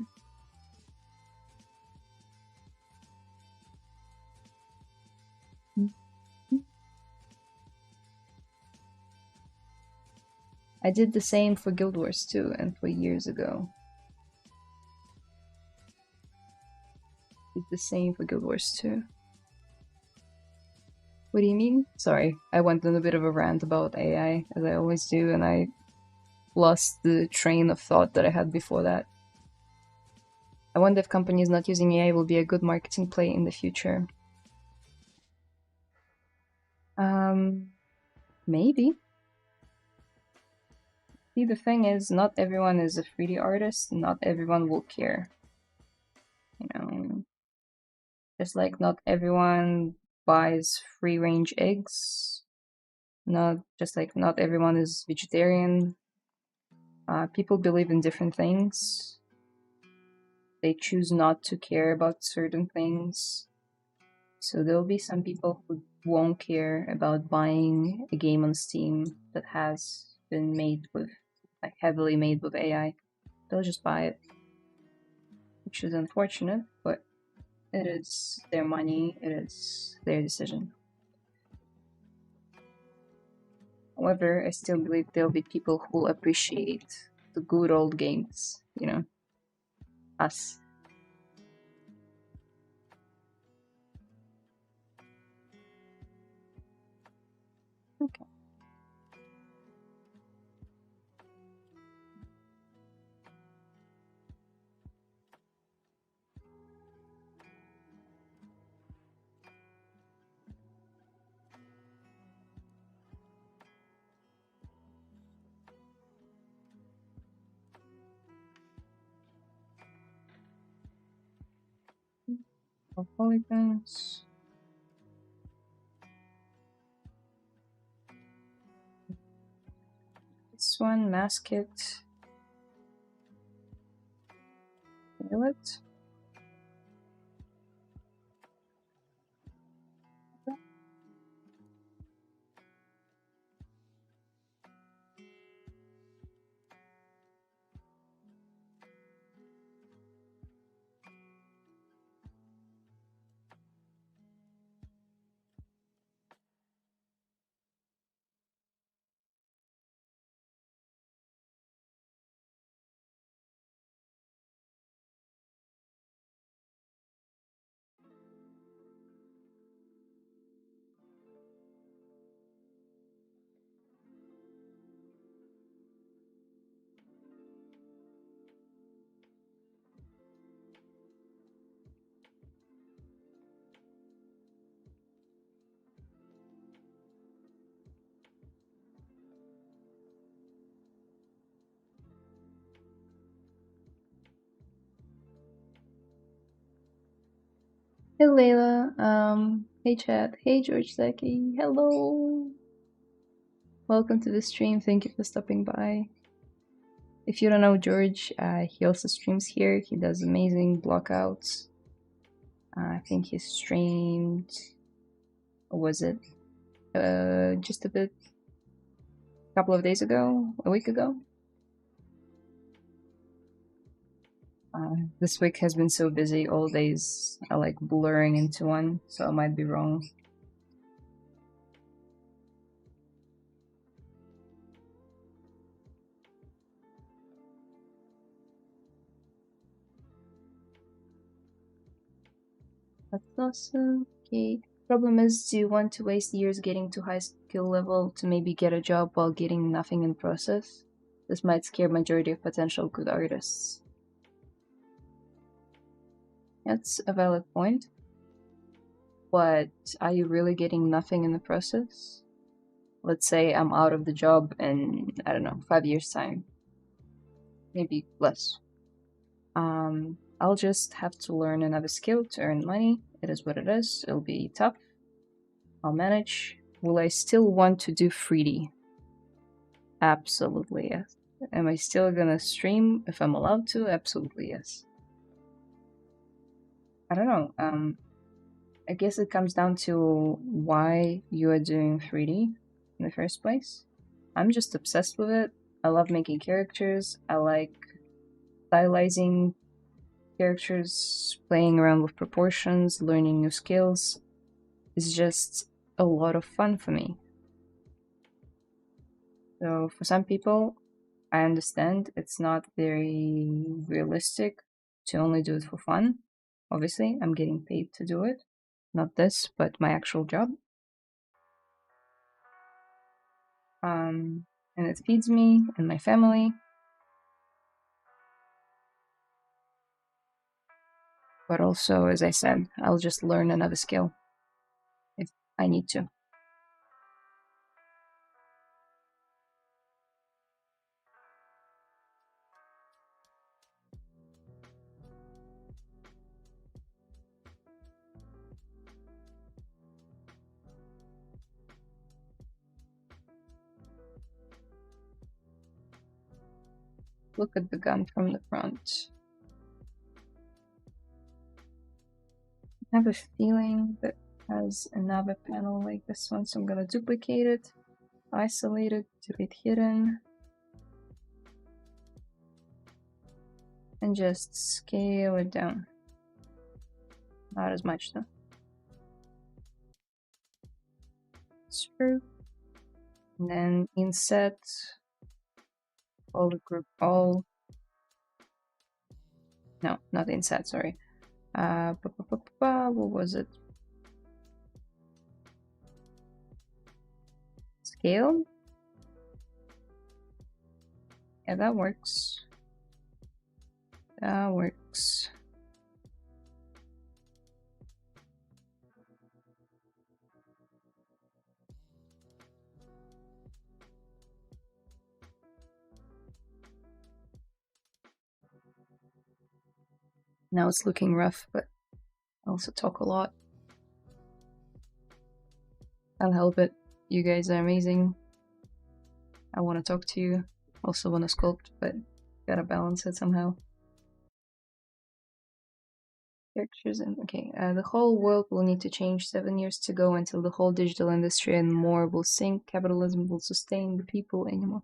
I did the same for Guild Wars 2 and for years ago. Did the same for Guild Wars 2. What do you mean? Sorry, I went on a bit of a rant about AI, as I always do, and I lost the train of thought that I had before that. I wonder if companies not using AI will be a good marketing play in the future. Maybe. See, the thing is, not everyone is a 3D artist, not everyone will care. You know, just like not everyone buys free-range eggs, not everyone is vegetarian. People believe in different things. They choose not to care about certain things. So there'll be some people who won't care about buying a game on Steam that has been made with, like, heavily made with AI. They'll just buy it, which is unfortunate, but it is their money, it is their decision. However, I still believe there'll be people who will appreciate the good old games, you know, us. Okay. Polygons. This one, mask it. Feel it. Hey Layla, hey chat, hey George Zaki, hello! Welcome to the stream, thank you for stopping by. If you don't know George, he also streams here, he does amazing blockouts. I think he streamed, or was it just a couple of days ago, a week ago? This week has been so busy, all days are like blurring into one, so I might be wrong. That's awesome. Okay. Problem is, do you want to waste years getting to high skill level to maybe get a job while getting nothing in process? This might scare majority of potential good artists. That's a valid point. But are you really getting nothing in the process? Let's say I'm out of the job in, I don't know, 5 years' time. Maybe less. I'll just have to learn another skill to earn money. It is what it is. It'll be tough. I'll manage. Will I still want to do 3D? Absolutely yes. Am I still gonna stream if I'm allowed to? Absolutely yes. I don't know. I guess it comes down to why you are doing 3D in the first place. I'm just obsessed with it. I love making characters. I like stylizing characters, playing around with proportions, learning new skills. It's just a lot of fun for me. So for some people, I understand it's not very realistic to only do it for fun. Obviously, I'm getting paid to do it. Not this, but my actual job. And it feeds me and my family. But also, as I said, I'll just learn another skill if I need to. Look at the gun from the front. I have a feeling that it has another panel like this one, so I'm gonna duplicate it, isolate it, delete hidden, and just scale it down. Not as much though. Screw. And then inset all the group all. No, not inset, sorry. What was it? Scale? Yeah, that works. That works. Now it's looking rough, but I also talk a lot. I'll help it. You guys are amazing. I want to talk to you. Also want to sculpt, but gotta balance it somehow. Characters and okay. The whole world will need to change. 7 years to go until the whole digital industry and more will sink. Capitalism will sustain the people anymore.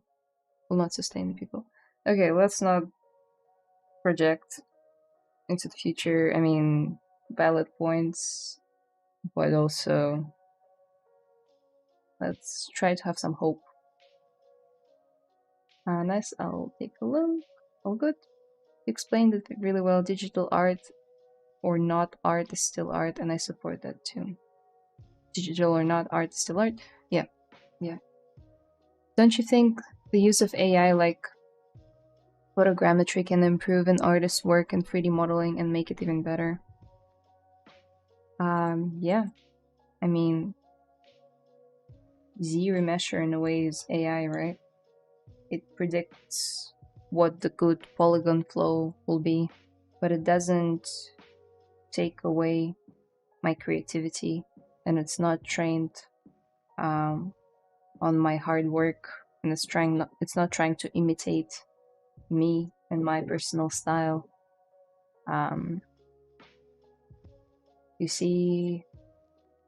Will not sustain the people. Okay, let's not project into the future. I mean, valid points, but also let's try to have some hope. Nice. I'll take a look. All good. You explained it really well. Digital art or not art is still art, and I support that too. Digital or not art is still art. Yeah, yeah. Don't you think the use of AI like photogrammetry can improve an artist's work in 3D modeling and make it even better? Yeah. I mean, ZRemesher in a way is AI, right? It predicts what the good polygon flow will be, but it doesn't take away my creativity, and it's not trained on my hard work, and it's not trying to imitate me and my personal style. You see,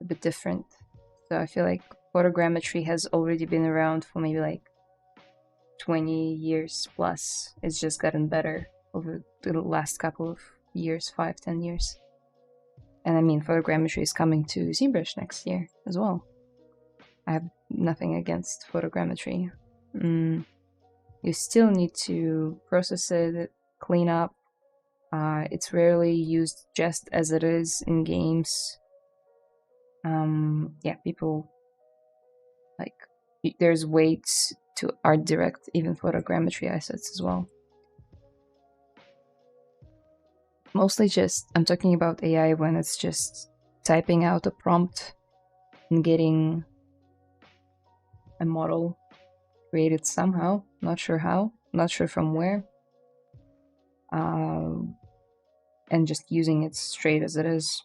a bit different. So I feel like photogrammetry has already been around for maybe like 20 years plus. It's just gotten better over the last couple of years, 5-10 years. And I mean, photogrammetry is coming to ZBrush next year as well. I have nothing against photogrammetry. You still need to process it, clean up. It's rarely used just as it is in games. Yeah, people like there's ways to art direct, even photogrammetry assets as well. Mostly just, I'm talking about AI when it's just typing out a prompt and getting a model created somehow. Not sure how, not sure from where. And just using it straight as it is.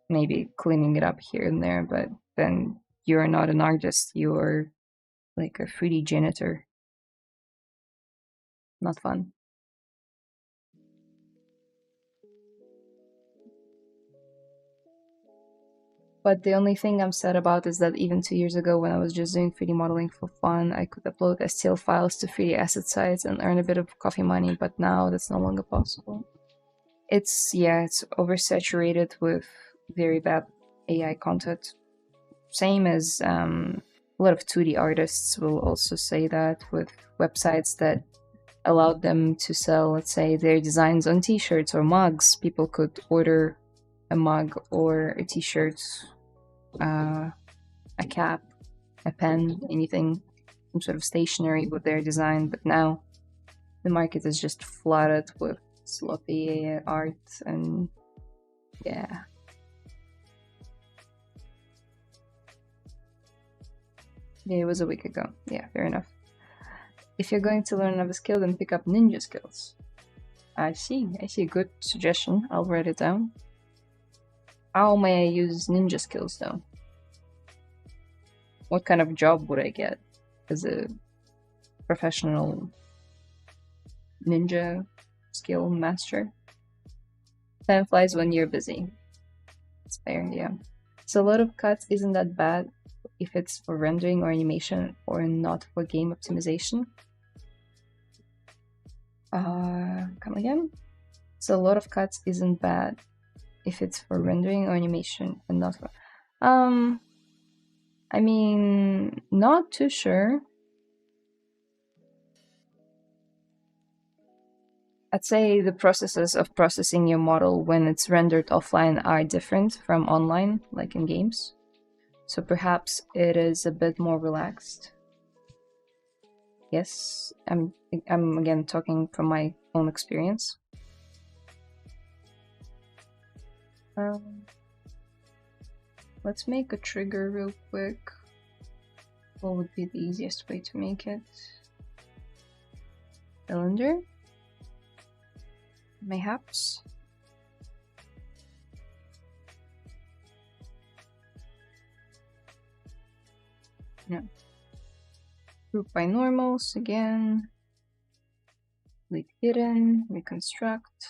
Maybe cleaning it up here and there, but then you're not an artist, you're like a 3D janitor. Not fun. But the only thing I'm sad about is that even 2 years ago, when I was just doing 3D modeling for fun, I could upload STL files to 3D asset sites and earn a bit of coffee money, but now that's no longer possible. It's oversaturated with very bad AI content. Same as a lot of 2D artists will also say that, with websites that allowed them to sell, let's say, their designs on t-shirts or mugs. People could order a mug or a t-shirt, a cap, a pen, anything, some sort of stationery with their design. But now the market is just flooded with sloppy art, and yeah. Yeah, it was a week ago. Yeah, fair enough. If you're going to learn another skill, then pick up ninja skills. I see. Good suggestion. I'll write it down. How may I use ninja skills though? What kind of job would I get as a professional ninja skill master? Time flies when you're busy. It's fair, yeah. So a lot of cuts isn't that bad if it's for rendering or animation or not for game optimization. Come again? So a lot of cuts isn't bad if it's for rendering or animation and not for... I mean, not too sure. I'd say the processes of processing your model when it's rendered offline are different from online, like in games. So perhaps it is a bit more relaxed. Yes, I'm again talking from my own experience. Let's make a trigger real quick. What would be the easiest way to make it? Cylinder? Mayhaps? No. Group by normals again. Leave hidden, reconstruct.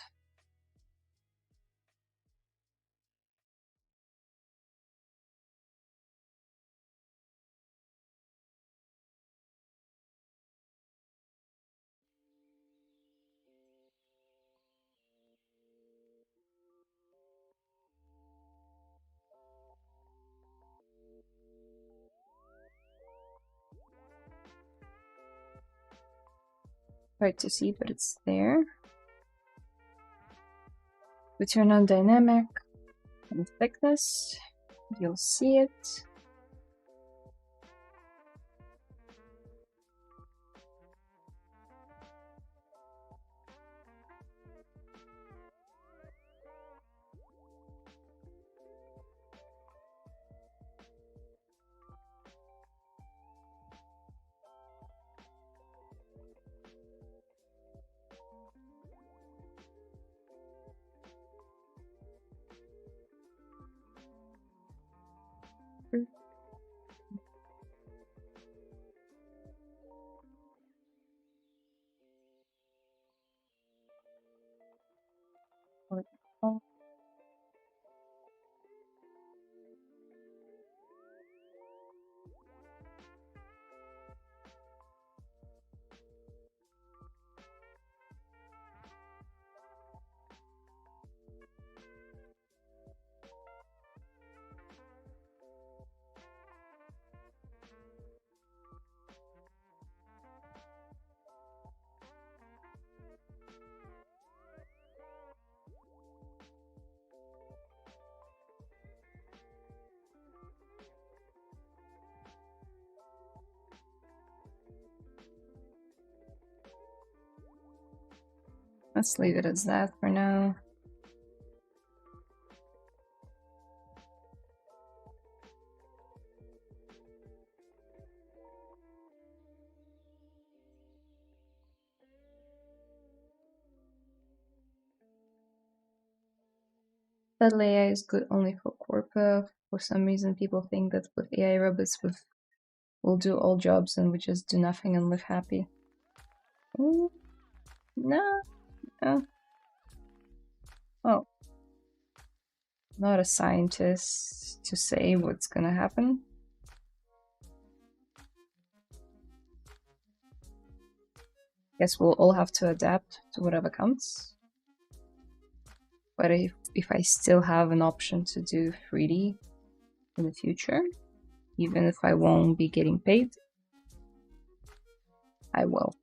Hard to see, but it's there. We turn on dynamic and thickness. You'll see it. Let's leave it as that for now. That AI is good only for corpo. For some reason, people think that with AI robots, we'll do all jobs and we just do nothing and live happy. No, no. Well, not a scientist to say what's gonna happen. Guess we'll all have to adapt to whatever comes. But if I still have an option to do 3D in the future, even if I won't be getting paid, I will.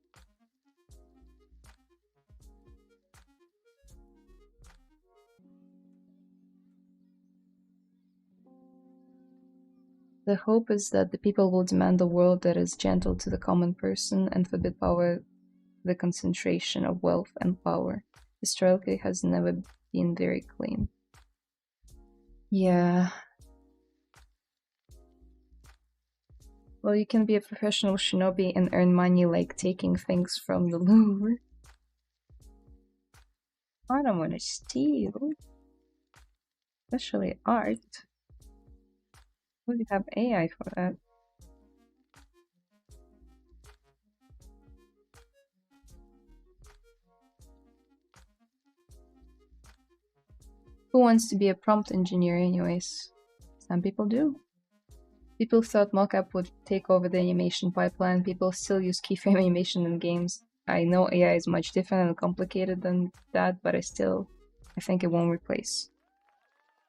The hope is that the people will demand a world that is gentle to the common person and forbid power, the concentration of wealth and power. Historically has never been very clean. Yeah. Well, you can be a professional shinobi and earn money like taking things from the Louvre. I don't want to steal. Especially art. We have AI for that. Who wants to be a prompt engineer anyways? Some people do. People thought mockup would take over the animation pipeline. People still use keyframe animation in games. I know AI is much different and complicated than that, but I think it won't replace.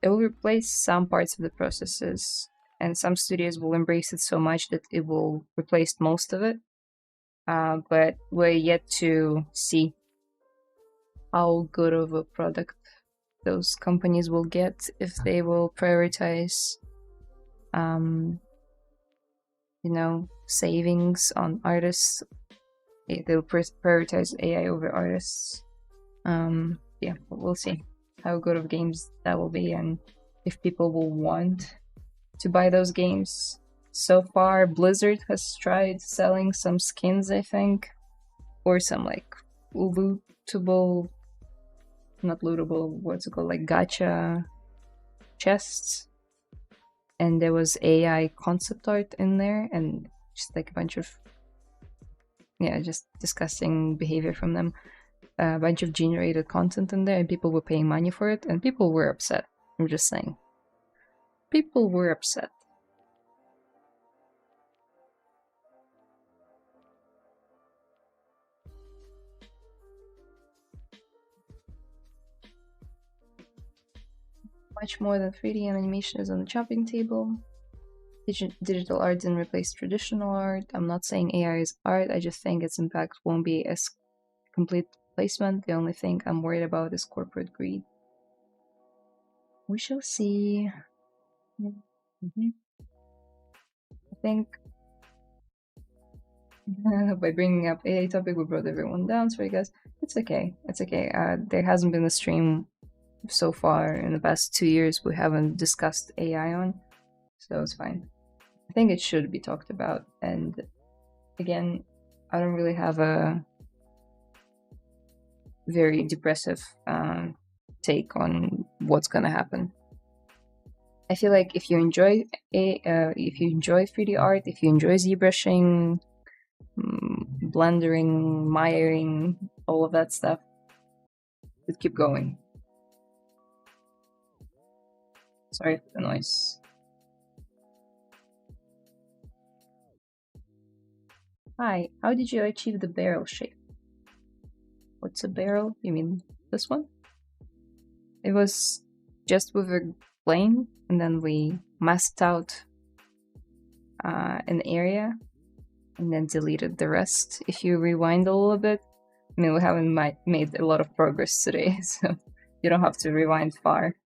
It will replace some parts of the processes, and some studios will embrace it so much that it will replace most of it. But we're yet to see how good of a product those companies will get if they will prioritize savings on artists. They'll prioritize AI over artists. Yeah, we'll see how good of games that will be and if people will want to buy those games. So far, Blizzard has tried selling some skins, I think, or some like lootable, not lootable, what's it called, like gacha chests. And there was AI concept art in there and just like a bunch of, just disgusting behavior from them. A bunch of generated content in there and people were paying money for it and people were upset. I'm just saying. People were upset. Much more than 3D animation is on the chopping table. Digital art didn't replace traditional art. I'm not saying AI is art, I just think its impact won't be as complete placement. The only thing I'm worried about is corporate greed. We shall see. I think by bringing up AI topic, we brought everyone down. So I guess it's okay. It's okay. There hasn't been a stream so far in the past 2 years we haven't discussed AI on, so it's fine. I think it should be talked about. And again, I don't really have a very depressive take on what's gonna happen. I feel like if you enjoy 3D art, if you enjoy ZBrushing, blendering, miring, all of that stuff, just keep going. Sorry for the noise. Hi, how did you achieve the barrel shape? What's a barrel? You mean this one? It was just with a plane, and then we masked out an area, and then deleted the rest. If you rewind a little bit, I mean, we haven't made a lot of progress today, so you don't have to rewind far.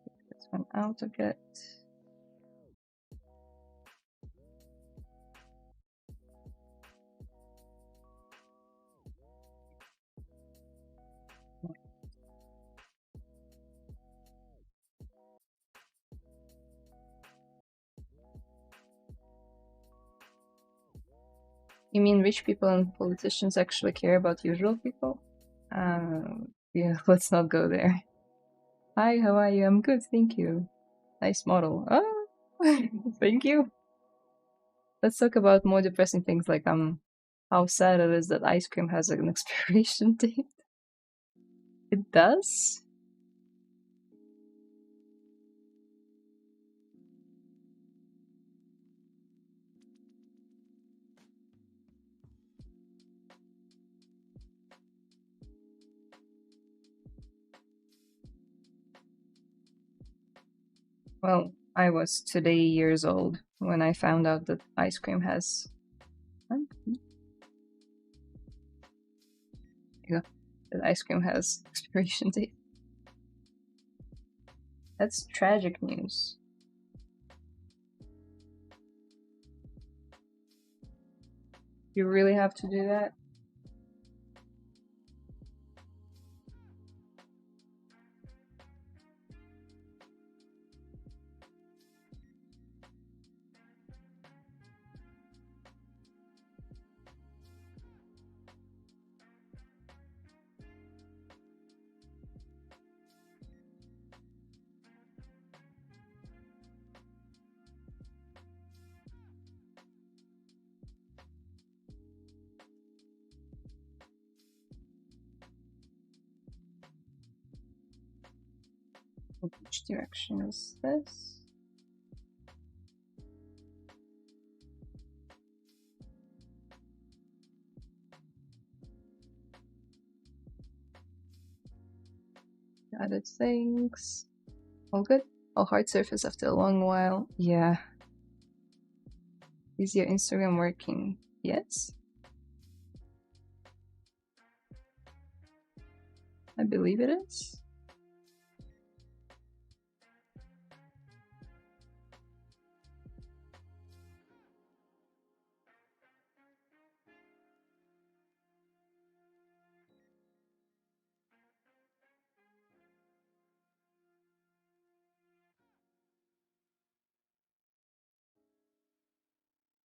Take this one out of it. You mean rich people and politicians actually care about usual people? Yeah, let's not go there. Hi, how are you? I'm good, thank you. Nice model. Oh, thank you. Let's talk about more depressing things like how sad it is that ice cream has an expiration date. It does? Well, I was today years old when I found out that ice cream has. Yeah, that ice cream has expiration date. That's tragic news. You really have to do that? Which direction is this? Other things. All good? All hard surface after a long while. Yeah. Is your Instagram working? Yes? I believe it is.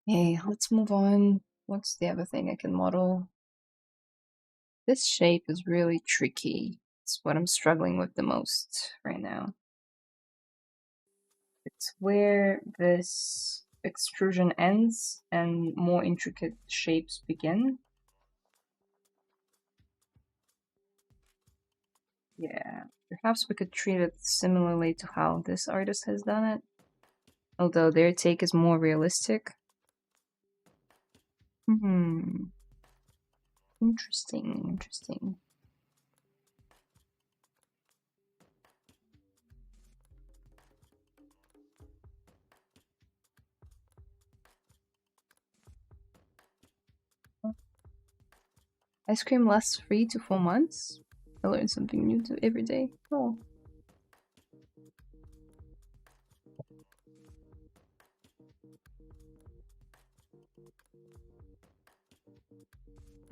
Hey, let's move on. What's the other thing I can model? This shape is really tricky. It's what I'm struggling with the most right now. It's where this extrusion ends and more intricate shapes begin. Yeah, perhaps we could treat it similarly to how this artist has done it, although their take is more realistic. Interesting, interesting. Ice cream lasts 3 to 4 months. I learn something new every day. Oh.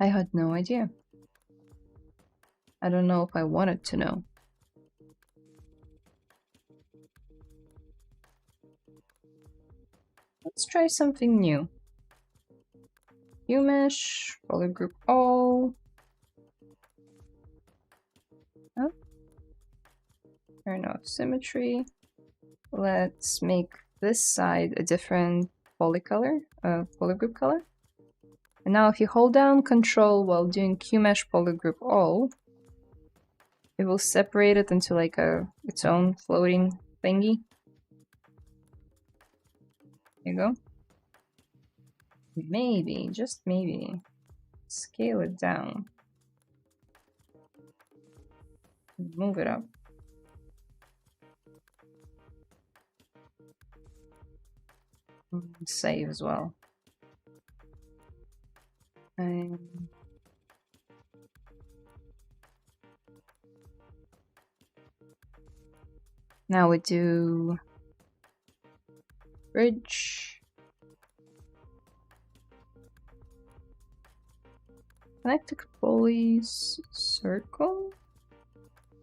I had no idea. I don't know if I wanted to know. Let's try something new. Mesh, color group all. Oh. Turn off symmetry. Let's make this side a different polycolor, poly group color. And now if you hold down Control while doing QMesh poly group all, it will separate it into like its own floating thingy. There you go. Maybe, just maybe, scale it down. Move it up. Save as well. And now we do bridge. Connected polys circle?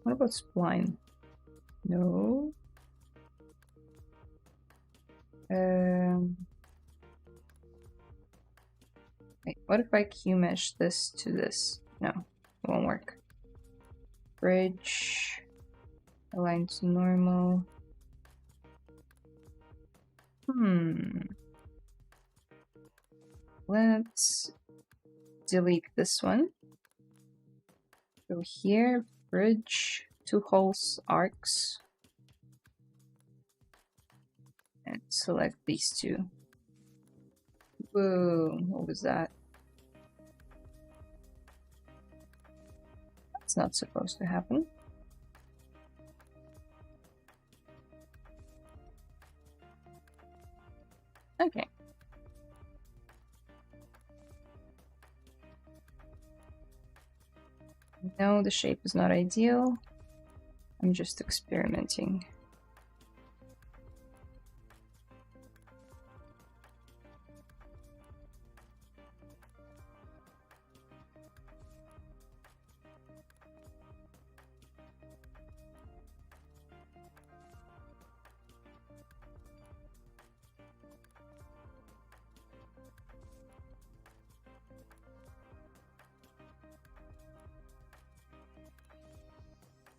What about spline? No. Wait, what if I Q mesh this to this? No, it won't work. Bridge, align to normal. Let's delete this one. Go here, bridge, 2 holes, arcs. And select these two. Whoa, what was that? That's not supposed to happen. Okay. No, the shape is not ideal. I'm just experimenting.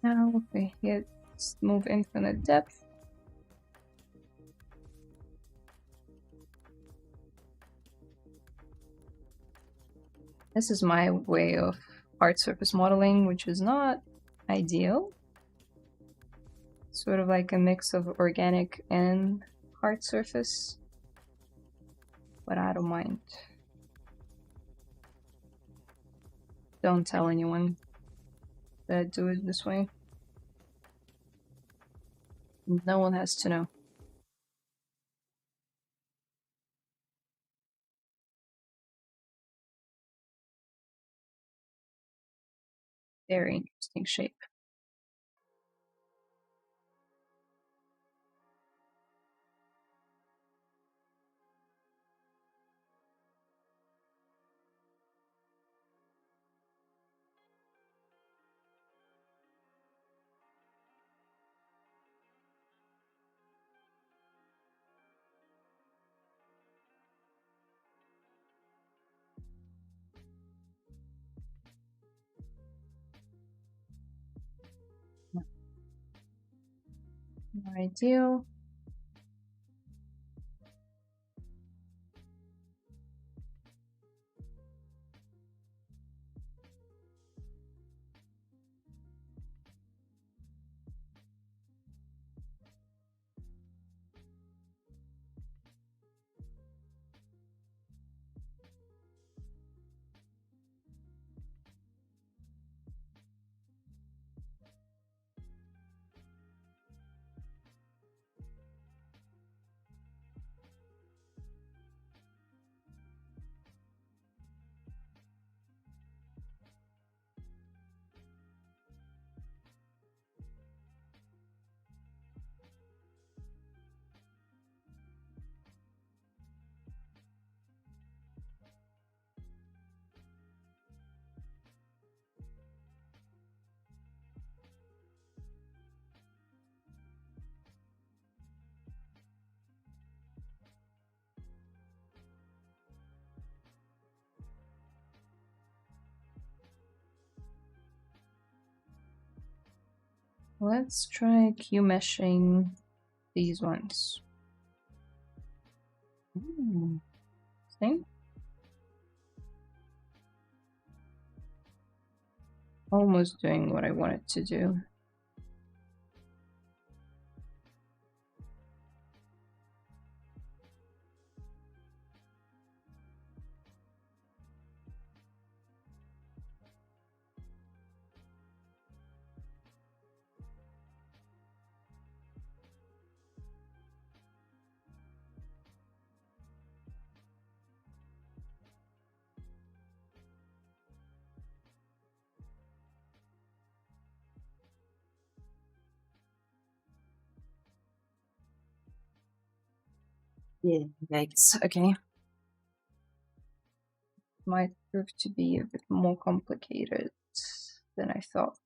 Now we hit move infinite depth. This is my way of hard surface modeling, which is not ideal. Sort of like a mix of organic and hard surface, but I don't mind. Don't tell anyone that I do it this way. No one has to know. Very interesting shape. Not ideal. Let's try Q meshing these ones. Same. Almost doing what I wanted to do. Yeah, yikes. Okay. Might prove to be a bit more complicated than I thought.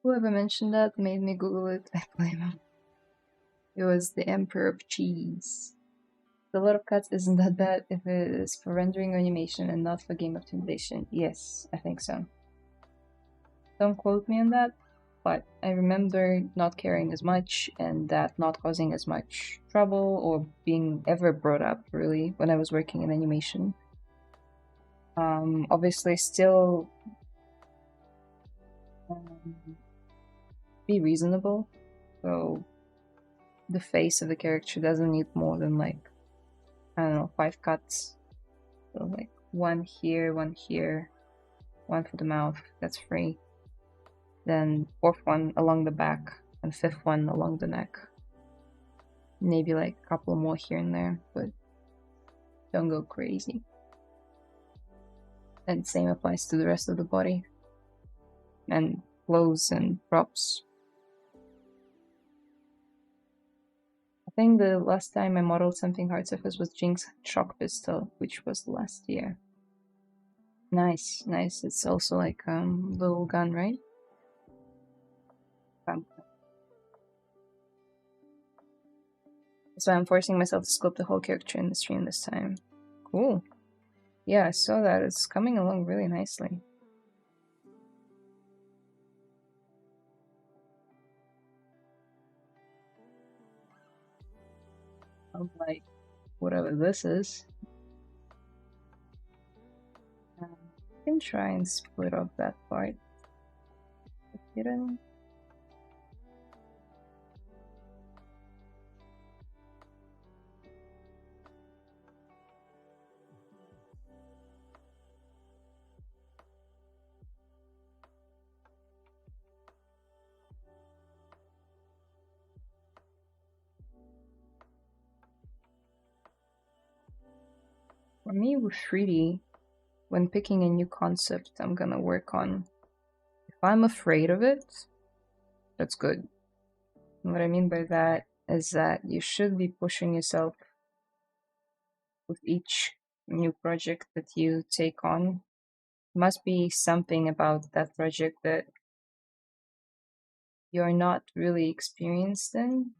Whoever mentioned that made me Google it. I blame him. It was the Emperor of Cheese. The lot of cuts isn't that bad if it is for rendering or animation and not for game optimization. Yes, I think so. Don't quote me on that, but I remember not caring as much and that not causing as much trouble or being ever brought up really when I was working in animation. Obviously still be reasonable, so the face of the character doesn't need more than like, I don't know, 5 cuts. So like one here, one for the mouth, that's free. Then 4th one along the back, and 5th one along the neck. Maybe like a couple more here and there, but don't go crazy. And same applies to the rest of the body. And clothes and props. I think the last time I modeled something hard surface was Jinx Shock Pistol, which was last year. Nice, nice. It's also like little gun, right? So I'm forcing myself to sculpt the whole character in the stream this time. Cool. Yeah, I saw that. It's coming along really nicely. I'm like, whatever this is. I can try and split up that part. Hidden. For me, with 3D, when picking a new concept I'm gonna work on, if I'm afraid of it, that's good. And what I mean by that is that you should be pushing yourself with each new project that you take on. Must be something about that project that you're not really experienced in.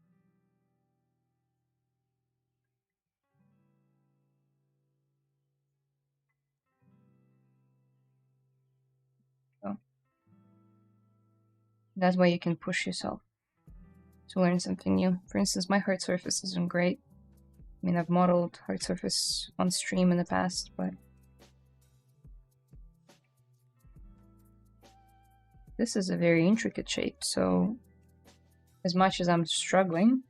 So that's why you can push yourself to learn something new. For instance, my hard surface isn't great. I mean, I've modeled hard surface on stream in the past, but this is a very intricate shape, so as much as I'm struggling,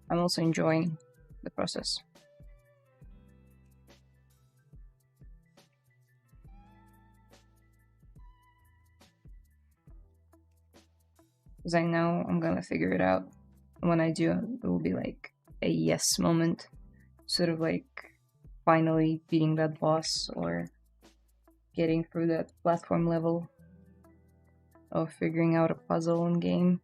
I'm also enjoying the process. Because I know I'm gonna figure it out. And when I do, it will be like a yes moment. Sort of like finally beating that boss or getting through that platform level or figuring out a puzzle in game.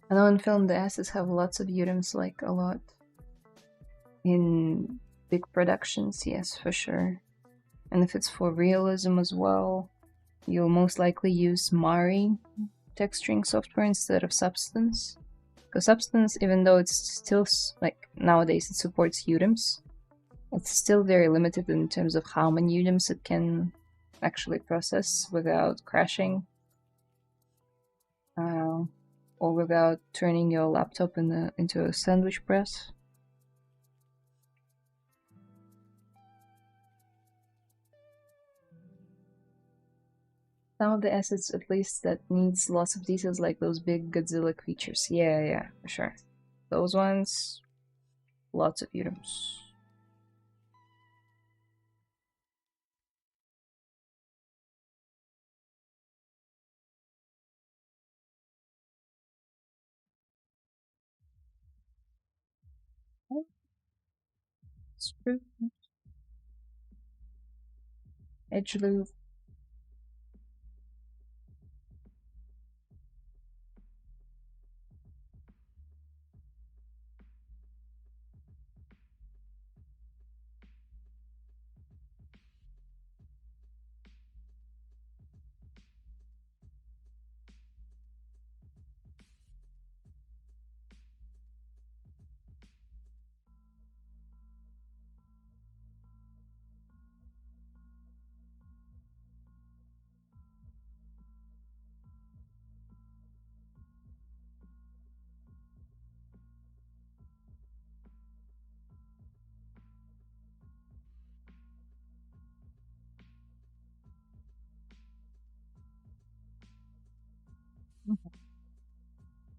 I know in film the assets have lots of items, like a lot. In big productions, yes, for sure. And if it's for realism as well, you'll most likely use Mari texturing software instead of Substance. Because Substance, even though it's still, like, nowadays it supports UDIMs, it's still very limited in terms of how many UDIMs it can actually process without crashing. Or without turning your laptop into a sandwich press. Some of the assets, at least, that needs lots of details, like those big Godzilla creatures. Yeah, for sure. Those ones, lots of items. Screw. Edge loop.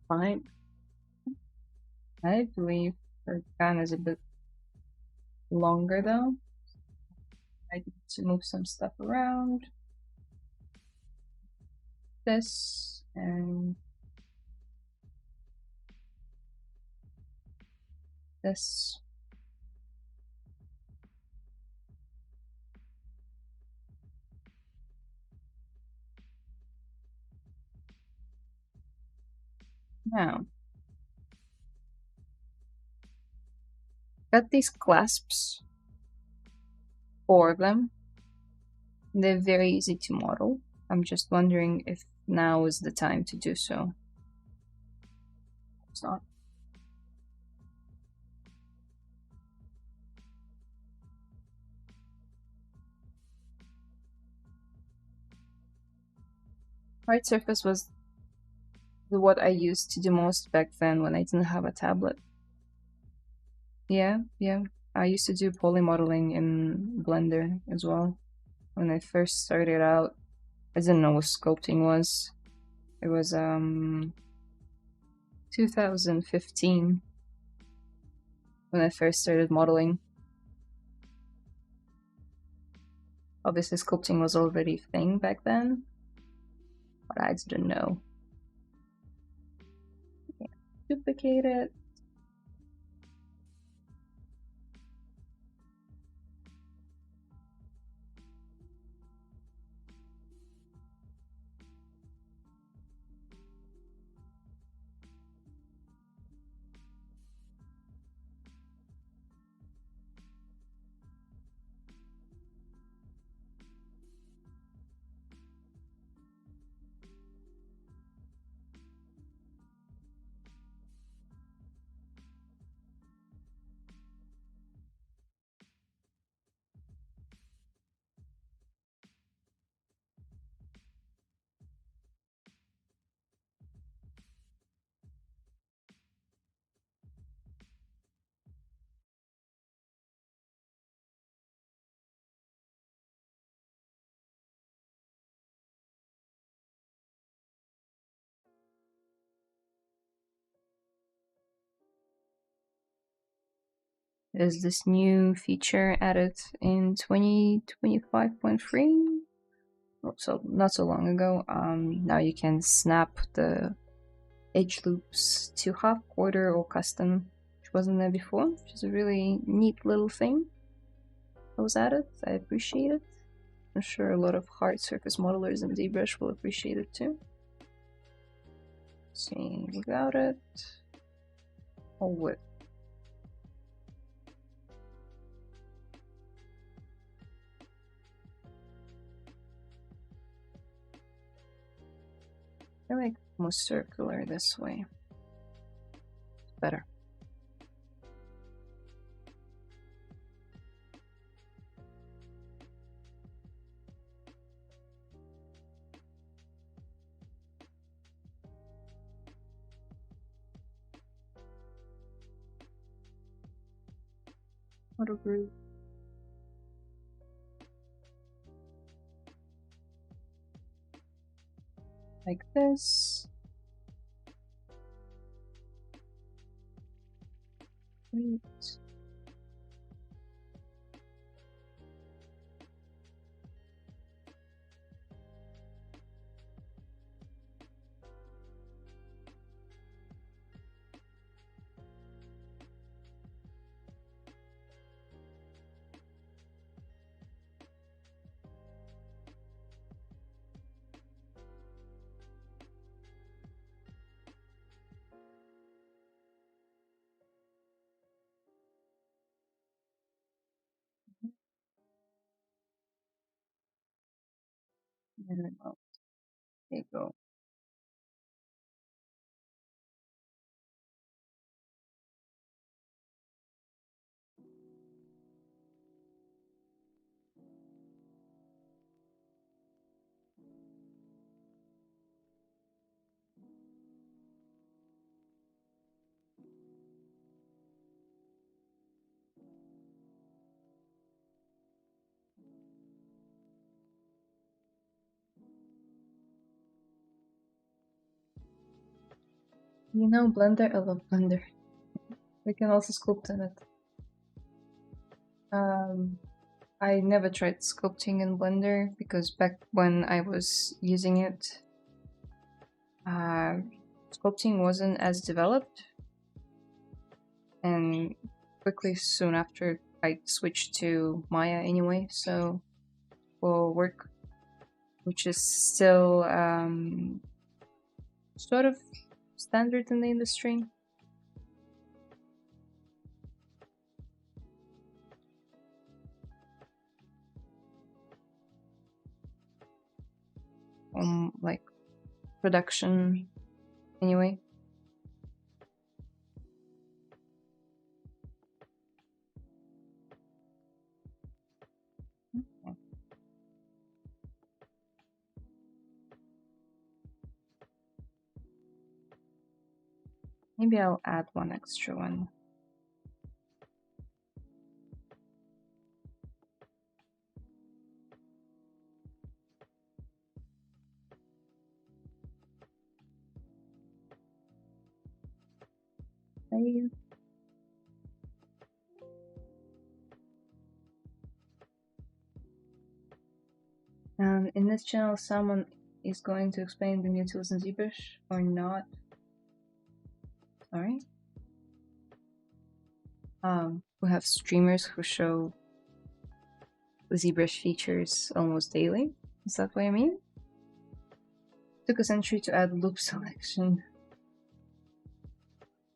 Fine. I believe her gun is a bit longer though. I need to move some stuff around. This and this. Now, got these clasps, 4 of them. They're very easy to model. I'm just wondering if now is the time to do so. It's not. Hard surface was what I used to do most back then when I didn't have a tablet. Yeah. I used to do poly modeling in Blender as well. When I first started out, I didn't know what sculpting was. It was 2015 when I first started modeling. Obviously sculpting was already a thing back then, but I didn't know. Yeah. Duplicate it. There's this new feature added in 2025.3. So not so long ago. Now you can snap the edge loops to half, quarter, or custom, which wasn't there before, which is a really neat little thing that was added. I appreciate it. I'm sure a lot of hard surface modelers in ZBrush will appreciate it too. Let's see, without it, or with. I like more circular this way. Better. Auto group. Like this. Great. And oh, there you go. You know, Blender, I love Blender. We can also sculpt in it. I never tried sculpting in Blender because back when I was using it, sculpting wasn't as developed, and quickly soon after I switched to Maya anyway. So for work, which is still sort of standard in the industry, like production anyway. Maybe I'll add one extra one. Save. In this channel, someone is going to explain the new tools in ZBrush or not. Sorry. We have streamers who show ZBrush features almost daily. Is that what I mean? Took a century to add loop selection.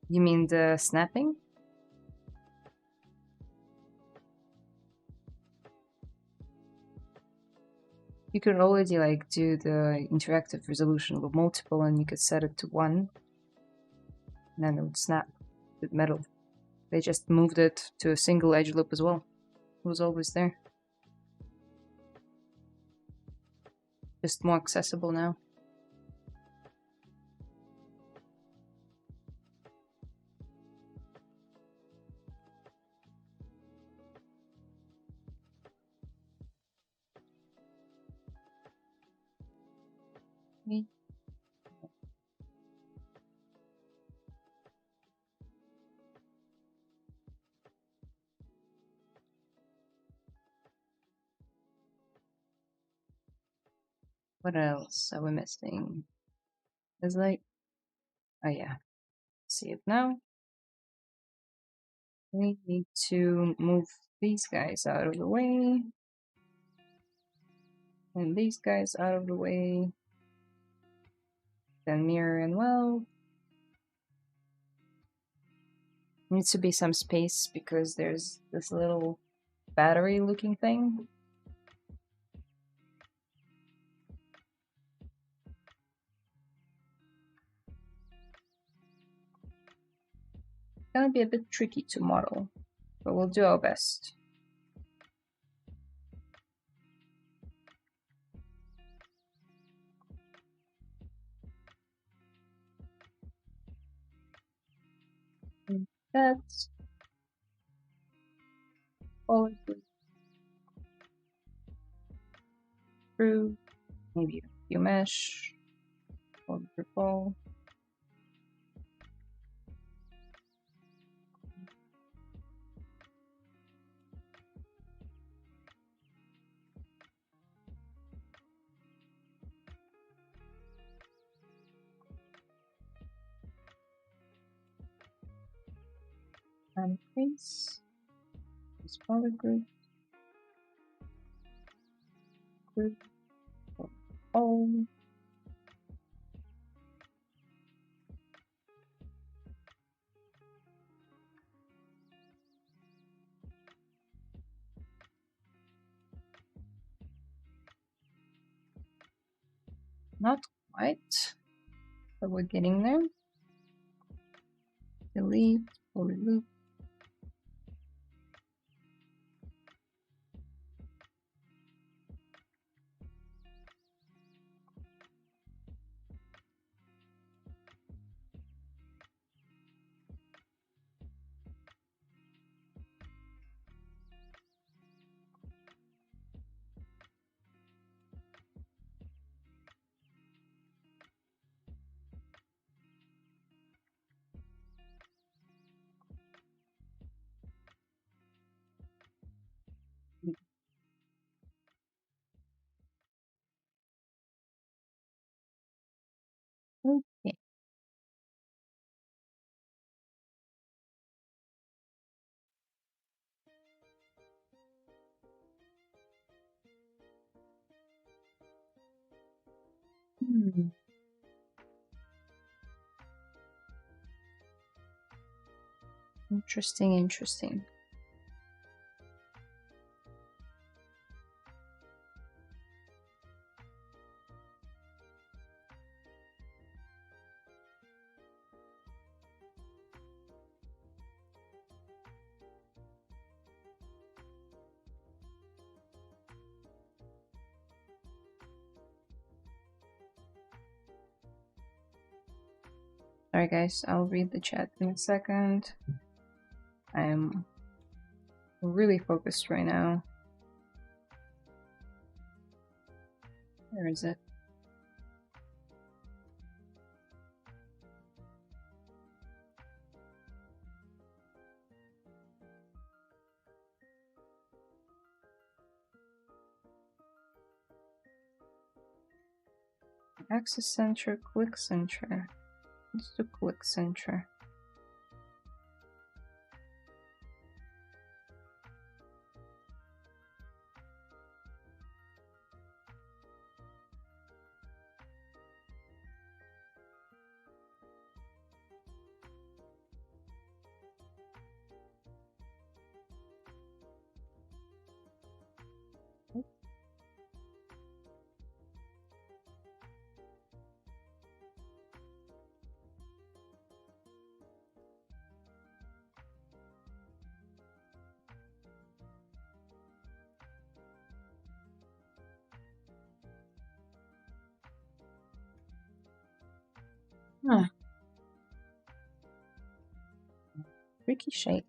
You mean the snapping? You could already like do the interactive resolution with multiple, and you could set it to 1, and then it would snap with metal. They just moved it to a single edge loop as well. It was always there. Just more accessible now. Okay. What else are we missing? There's like, oh yeah, see it now. We need to move these guys out of the way. And these guys out of the way. Then mirror and weld. Needs to be some space because there's this little battery looking thing. It's gonna be a bit tricky to model, but we'll do our best. And that's all through. Maybe a few mesh or purple. And face. This power group. Group. All. Not quite, but we're getting there. Delete, fully loop. Okay. Interesting, interesting. Sorry guys, I'll read the chat in a second. I am really focused right now. Where is it? Axis center, click center. Let's do click center. Huh. Tricky shape.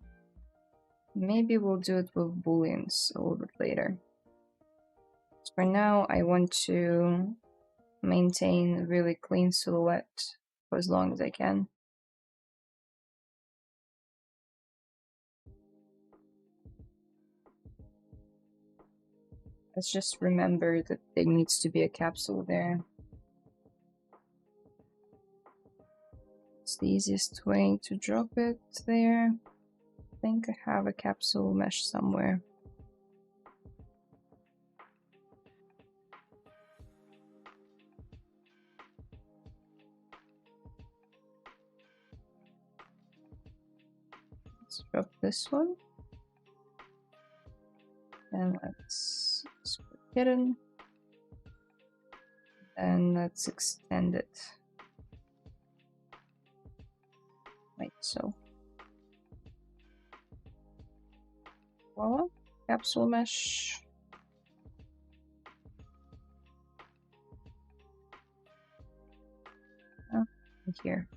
Maybe we'll do it with booleans a little bit later. For now, I want to maintain a really clean silhouette for as long as I can. Let's just remember that there needs to be a capsule there. It's the easiest way to drop it there. I think I have a capsule mesh somewhere. Let's drop this one. And let's split hidden. And let's extend it. Like so. Voila, capsule mesh. Oh, here.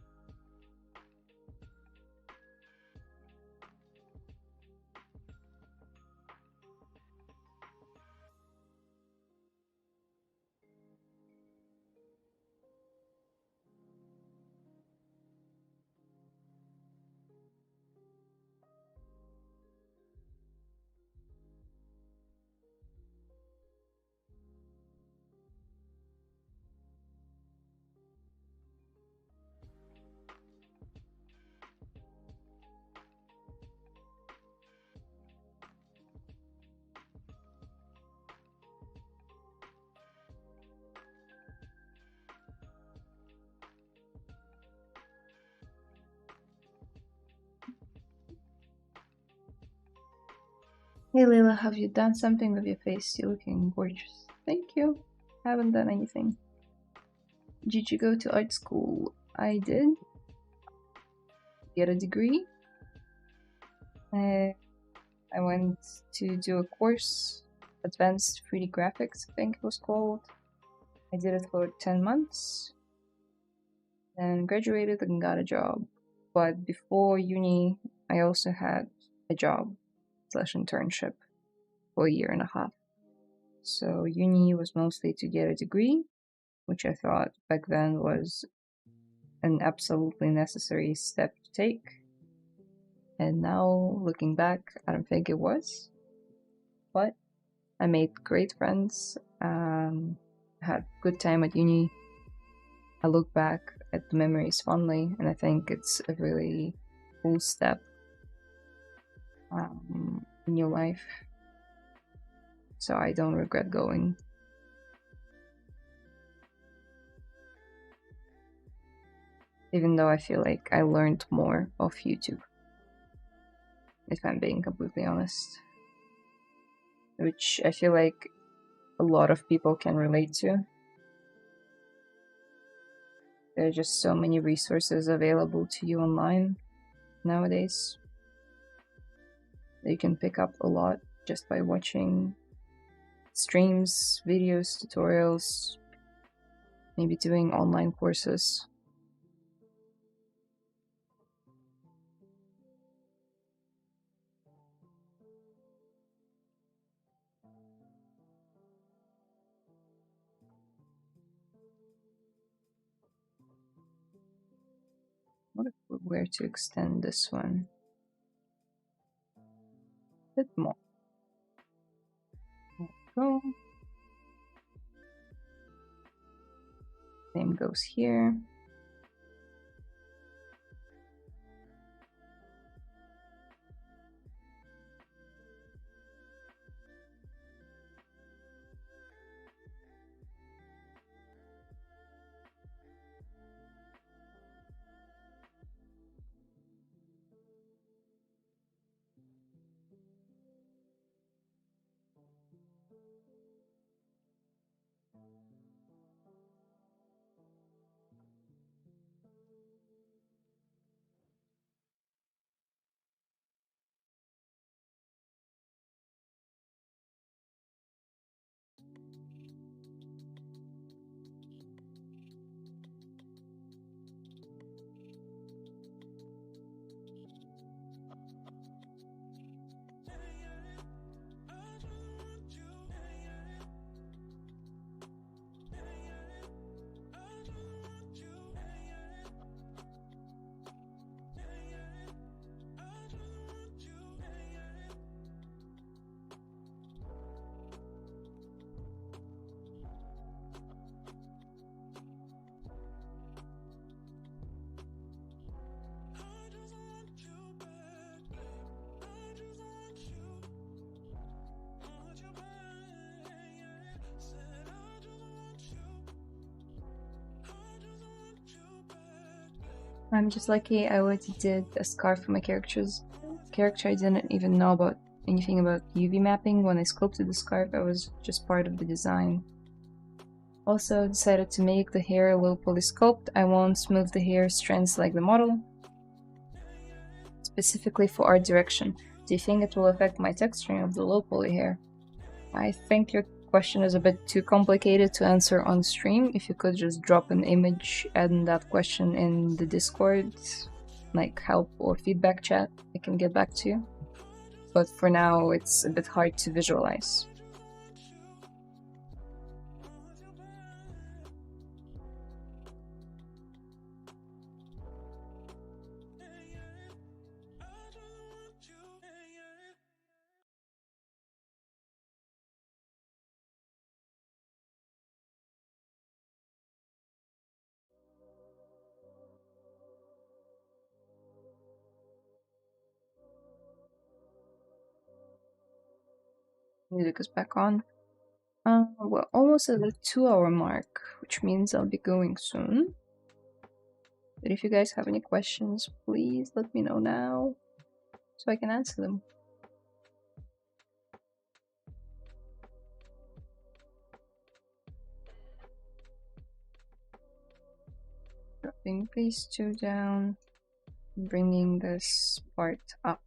Hey Layla, have you done something with your face? You're looking gorgeous. Thank you. Haven't done anything. Did you go to art school? I did. Get a degree. I went to do a course, Advanced 3D Graphics, I think it was called. I did it for 10 months. Then graduated and got a job. But before uni, I also had a job / internship for a year and a half. So uni was mostly to get a degree, which I thought back then was an absolutely necessary step to take. And now, looking back, I don't think it was. But I made great friends, had a good time at uni. I look back at the memories fondly, and I think it's a really cool step in your life. So I don't regret going. Even though I feel like I learned more off YouTube, if I'm being completely honest. Which I feel like a lot of people can relate to. There are just so many resources available to you online nowadays. You can pick up a lot just by watching streams, videos, tutorials, maybe doing online courses. What if we were to extend this one a bit more? There we go. Same goes here. I'm just lucky I already did a scarf for my character. I didn't even know about anything about UV mapping. When I sculpted the scarf, I was just part of the design. Also decided to make the hair low poly sculpt. I won't smooth the hair strands like the model. Specifically for art direction, do you think it will affect my texturing of the low poly hair? I think your question is a bit too complicated to answer on stream. If you could just drop an image and that question in the Discord, like help or feedback chat, I can get back to you. But for now, it's a bit hard to visualize. Music is back on. We're almost at the 2-hour mark, which means I'll be going soon. But if you guys have any questions, please let me know now so I can answer them. Dropping these two down, bringing this part up.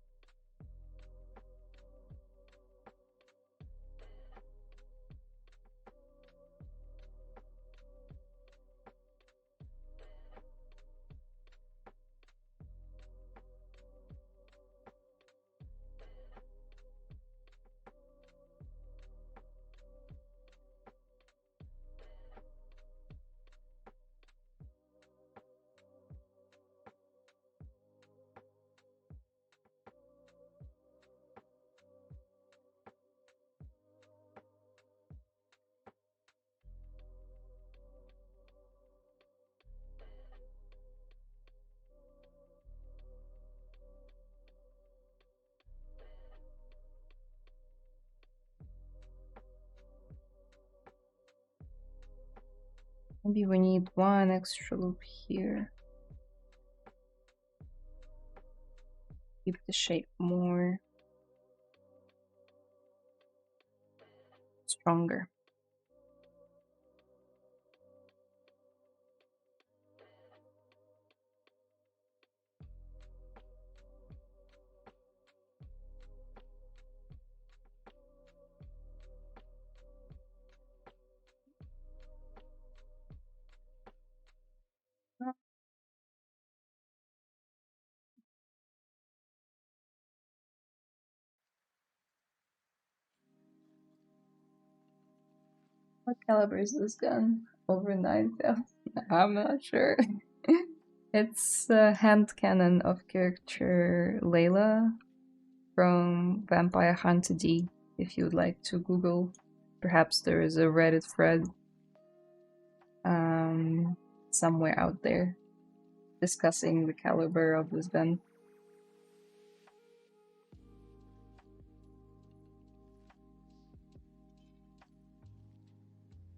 Maybe we need one extra loop here. Keep the shape more stronger. What caliber is this gun? Over 9,000? I'm not sure. It's a hand cannon of character Layla from Vampire Hunter D. If you would like to Google, perhaps there is a Reddit thread somewhere out there discussing the caliber of this gun.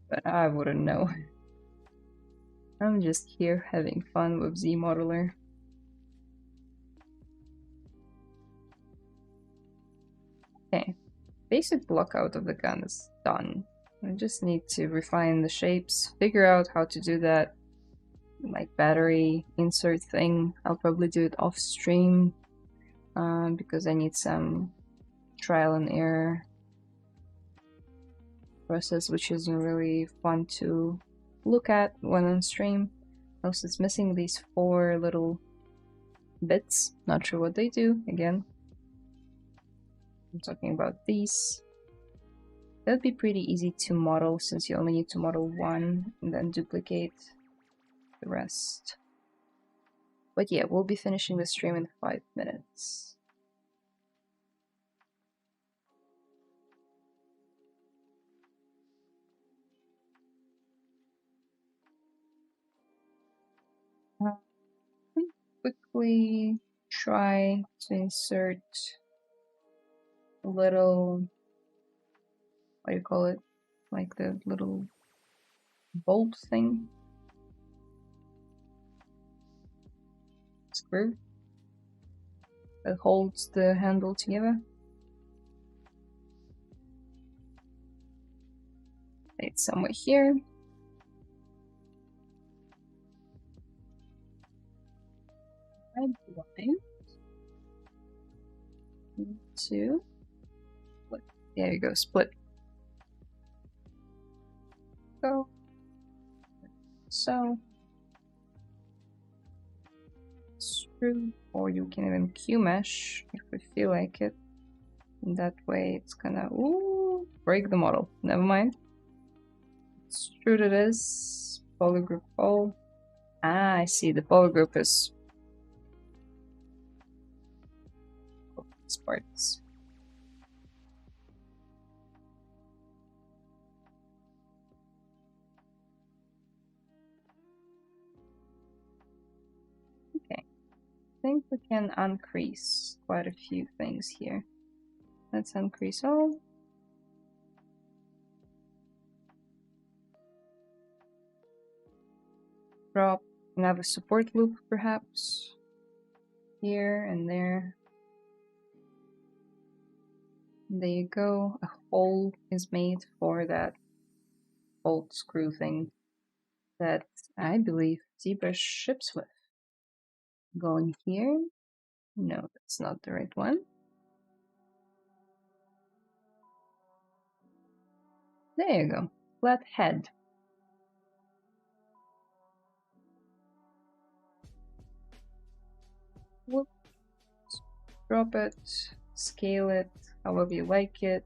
But I wouldn't know. I'm just here having fun with Zmodeler. Okay, basic block out of the gun is done. I just need to refine the shapes, figure out how to do that like battery insert thing. I'll probably do it off stream because I need some trial and error process, which isn't really fun to look at when on stream. Also, it's missing these 4 little bits. Not sure what they do. Again, I'm talking about these. That'd be pretty easy to model since you only need to model one and then duplicate the rest. But yeah, we'll be finishing the stream in 5 minutes. Quickly try to insert a little, what do you call it? Like the little bolt thing. Screw that holds the handle together. It's somewhere here. Red line. 2. Split. There you go, split. Go. So. Screw, or you can even Q-mesh if we feel like it. And that way it's gonna break the model. Never mind. Extrude it is. Polygroup all. Ah, I see. The polygroup is these parts. Okay. I think we can uncrease quite a few things here. Let's uncrease all. Drop another support loop, perhaps. Here and there. There you go. A hole is made for that bolt screw thing that I believe ZBrush ships with. Going here. No, that's not the right one. There you go. Flat head. Whoop. Drop it, scale it, however you like it.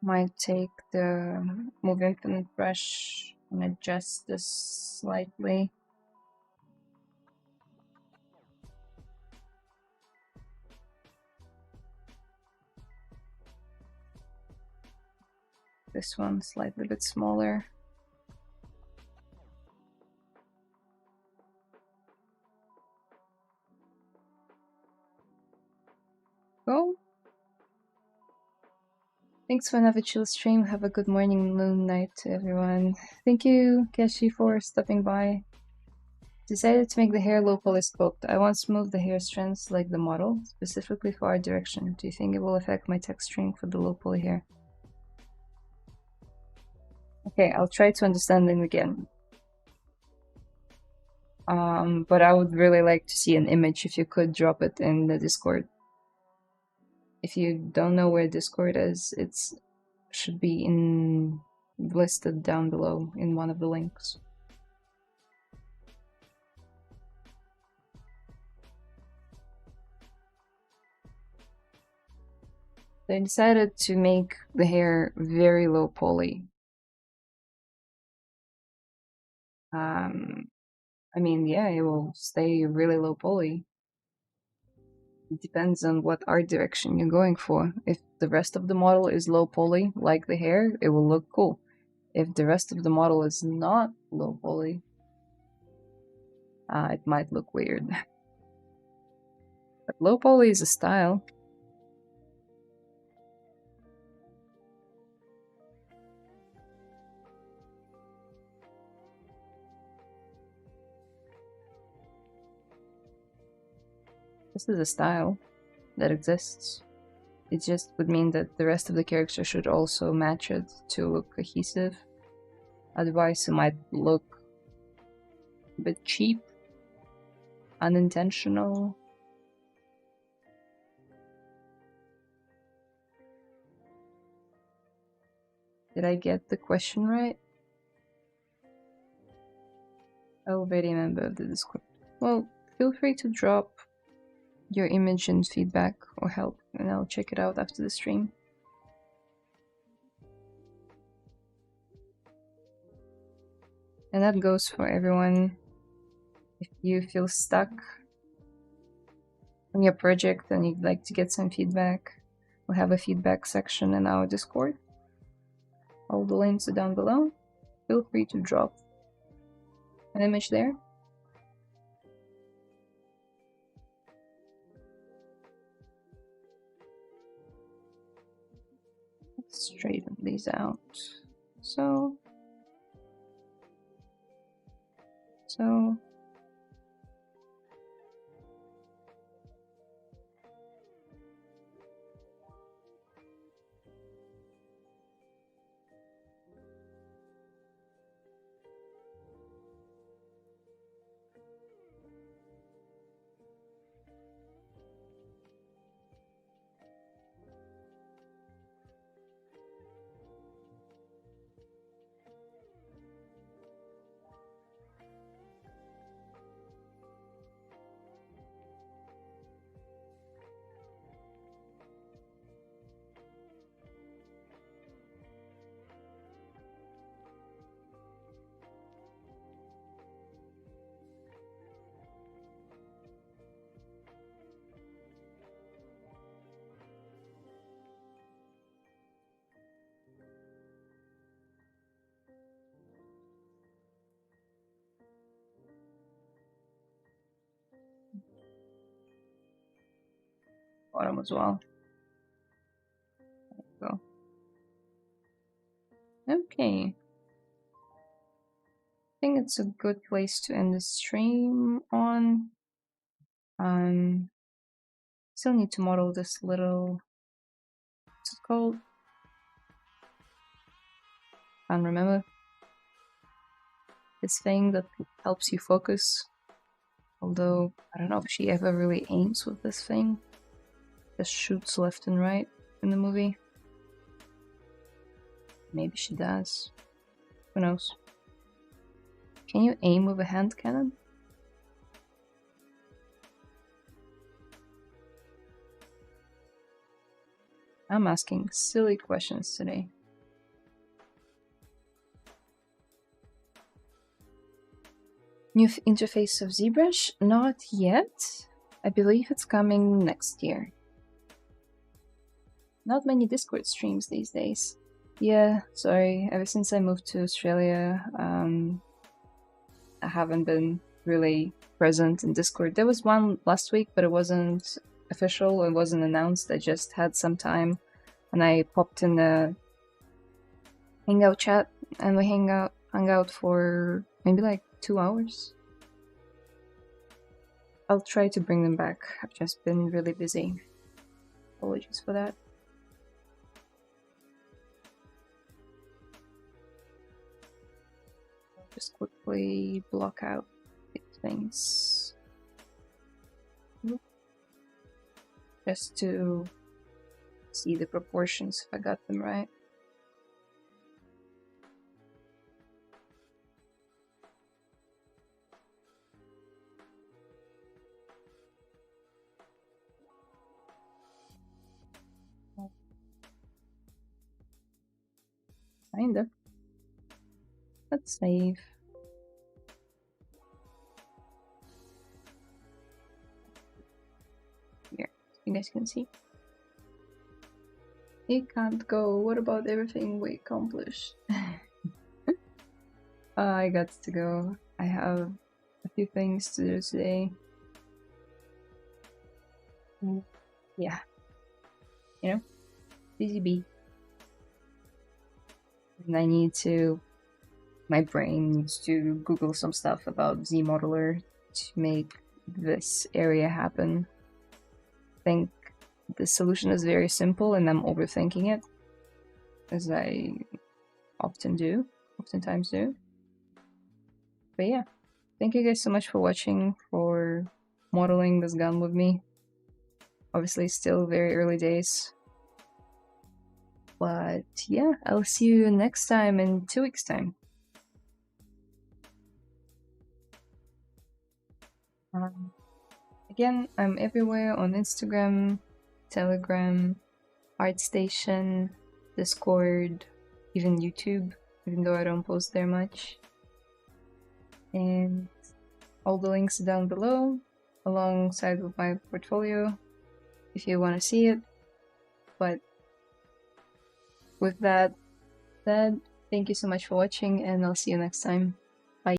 Might take the Move Infinite brush and adjust this slightly. This one slightly bit smaller. Go. Thanks for another chill stream. Have a good morning, moon night to everyone. Thank you, Keshi, for stopping by. Decided to make the hair low poly sculpt. I want to smooth the hair strands like the model, specifically for art direction. Do you think it will affect my texturing for the low poly hair? Okay, I'll try to understand them again. But I would really like to see an image if you could drop it in the Discord. If you don't know where Discord is, it's should be listed down below in one of the links. They decided to make the hair very low poly. I mean, yeah, it will stay really low poly. It depends on what art direction you're going for. If the rest of the model is low poly, like the hair, it will look cool. If the rest of the model is not low poly, it might look weird. But low poly is a style. This is a style that exists. It just would mean that the rest of the character should also match it to look cohesive. Otherwise, it might look a bit cheap, unintentional. Did I get the question right? Already a member of the Discord. Well, feel free to drop your image and feedback or help, and I'll check it out after the stream. And that goes for everyone. If you feel stuck on your project and you'd like to get some feedback, we'll have a feedback section in our Discord. All the links are down below. Feel free to drop an image there. Let's straighten these out. So. bottom as well. There you go. Okay. I think it's a good place to end the stream on. Still need to model this little, what's it called? Can't remember. This thing that helps you focus. Although, I don't know if she ever really aims with this thing. Just shoots left and right in the movie. Maybe she does. Who knows? Can you aim with a hand cannon? I'm asking silly questions today. New interface of ZBrush? Not yet. I believe it's coming next year. Not many Discord streams these days. Yeah, sorry. Ever since I moved to Australia, I haven't been really present in Discord. There was one last week, but it wasn't official. It wasn't announced. I just had some time, and I popped in the Hangout chat, and we hung out for maybe like 2 hours. I'll try to bring them back. I've just been really busy. Apologies for that. Just quickly block out these things. Just to see the proportions if I got them right. Kinda. Let's save. Here, you guys can see. It can't go. What about everything we accomplished? I got to go. I have a few things to do today. Yeah. You know? Busy bee. And I need to... My brain needs to Google some stuff about Zmodeler to make this area happen. I think the solution is very simple and I'm overthinking it, as I oftentimes do. But yeah, thank you guys so much for watching, for modeling this gun with me. Obviously still very early days. But yeah, I'll see you next time in 2 weeks' time. Again, I'm everywhere on Instagram, Telegram, ArtStation, Discord, even YouTube, even though I don't post there much. And all the links down below, alongside with my portfolio, if you want to see it. But with that said, thank you so much for watching, and I'll see you next time.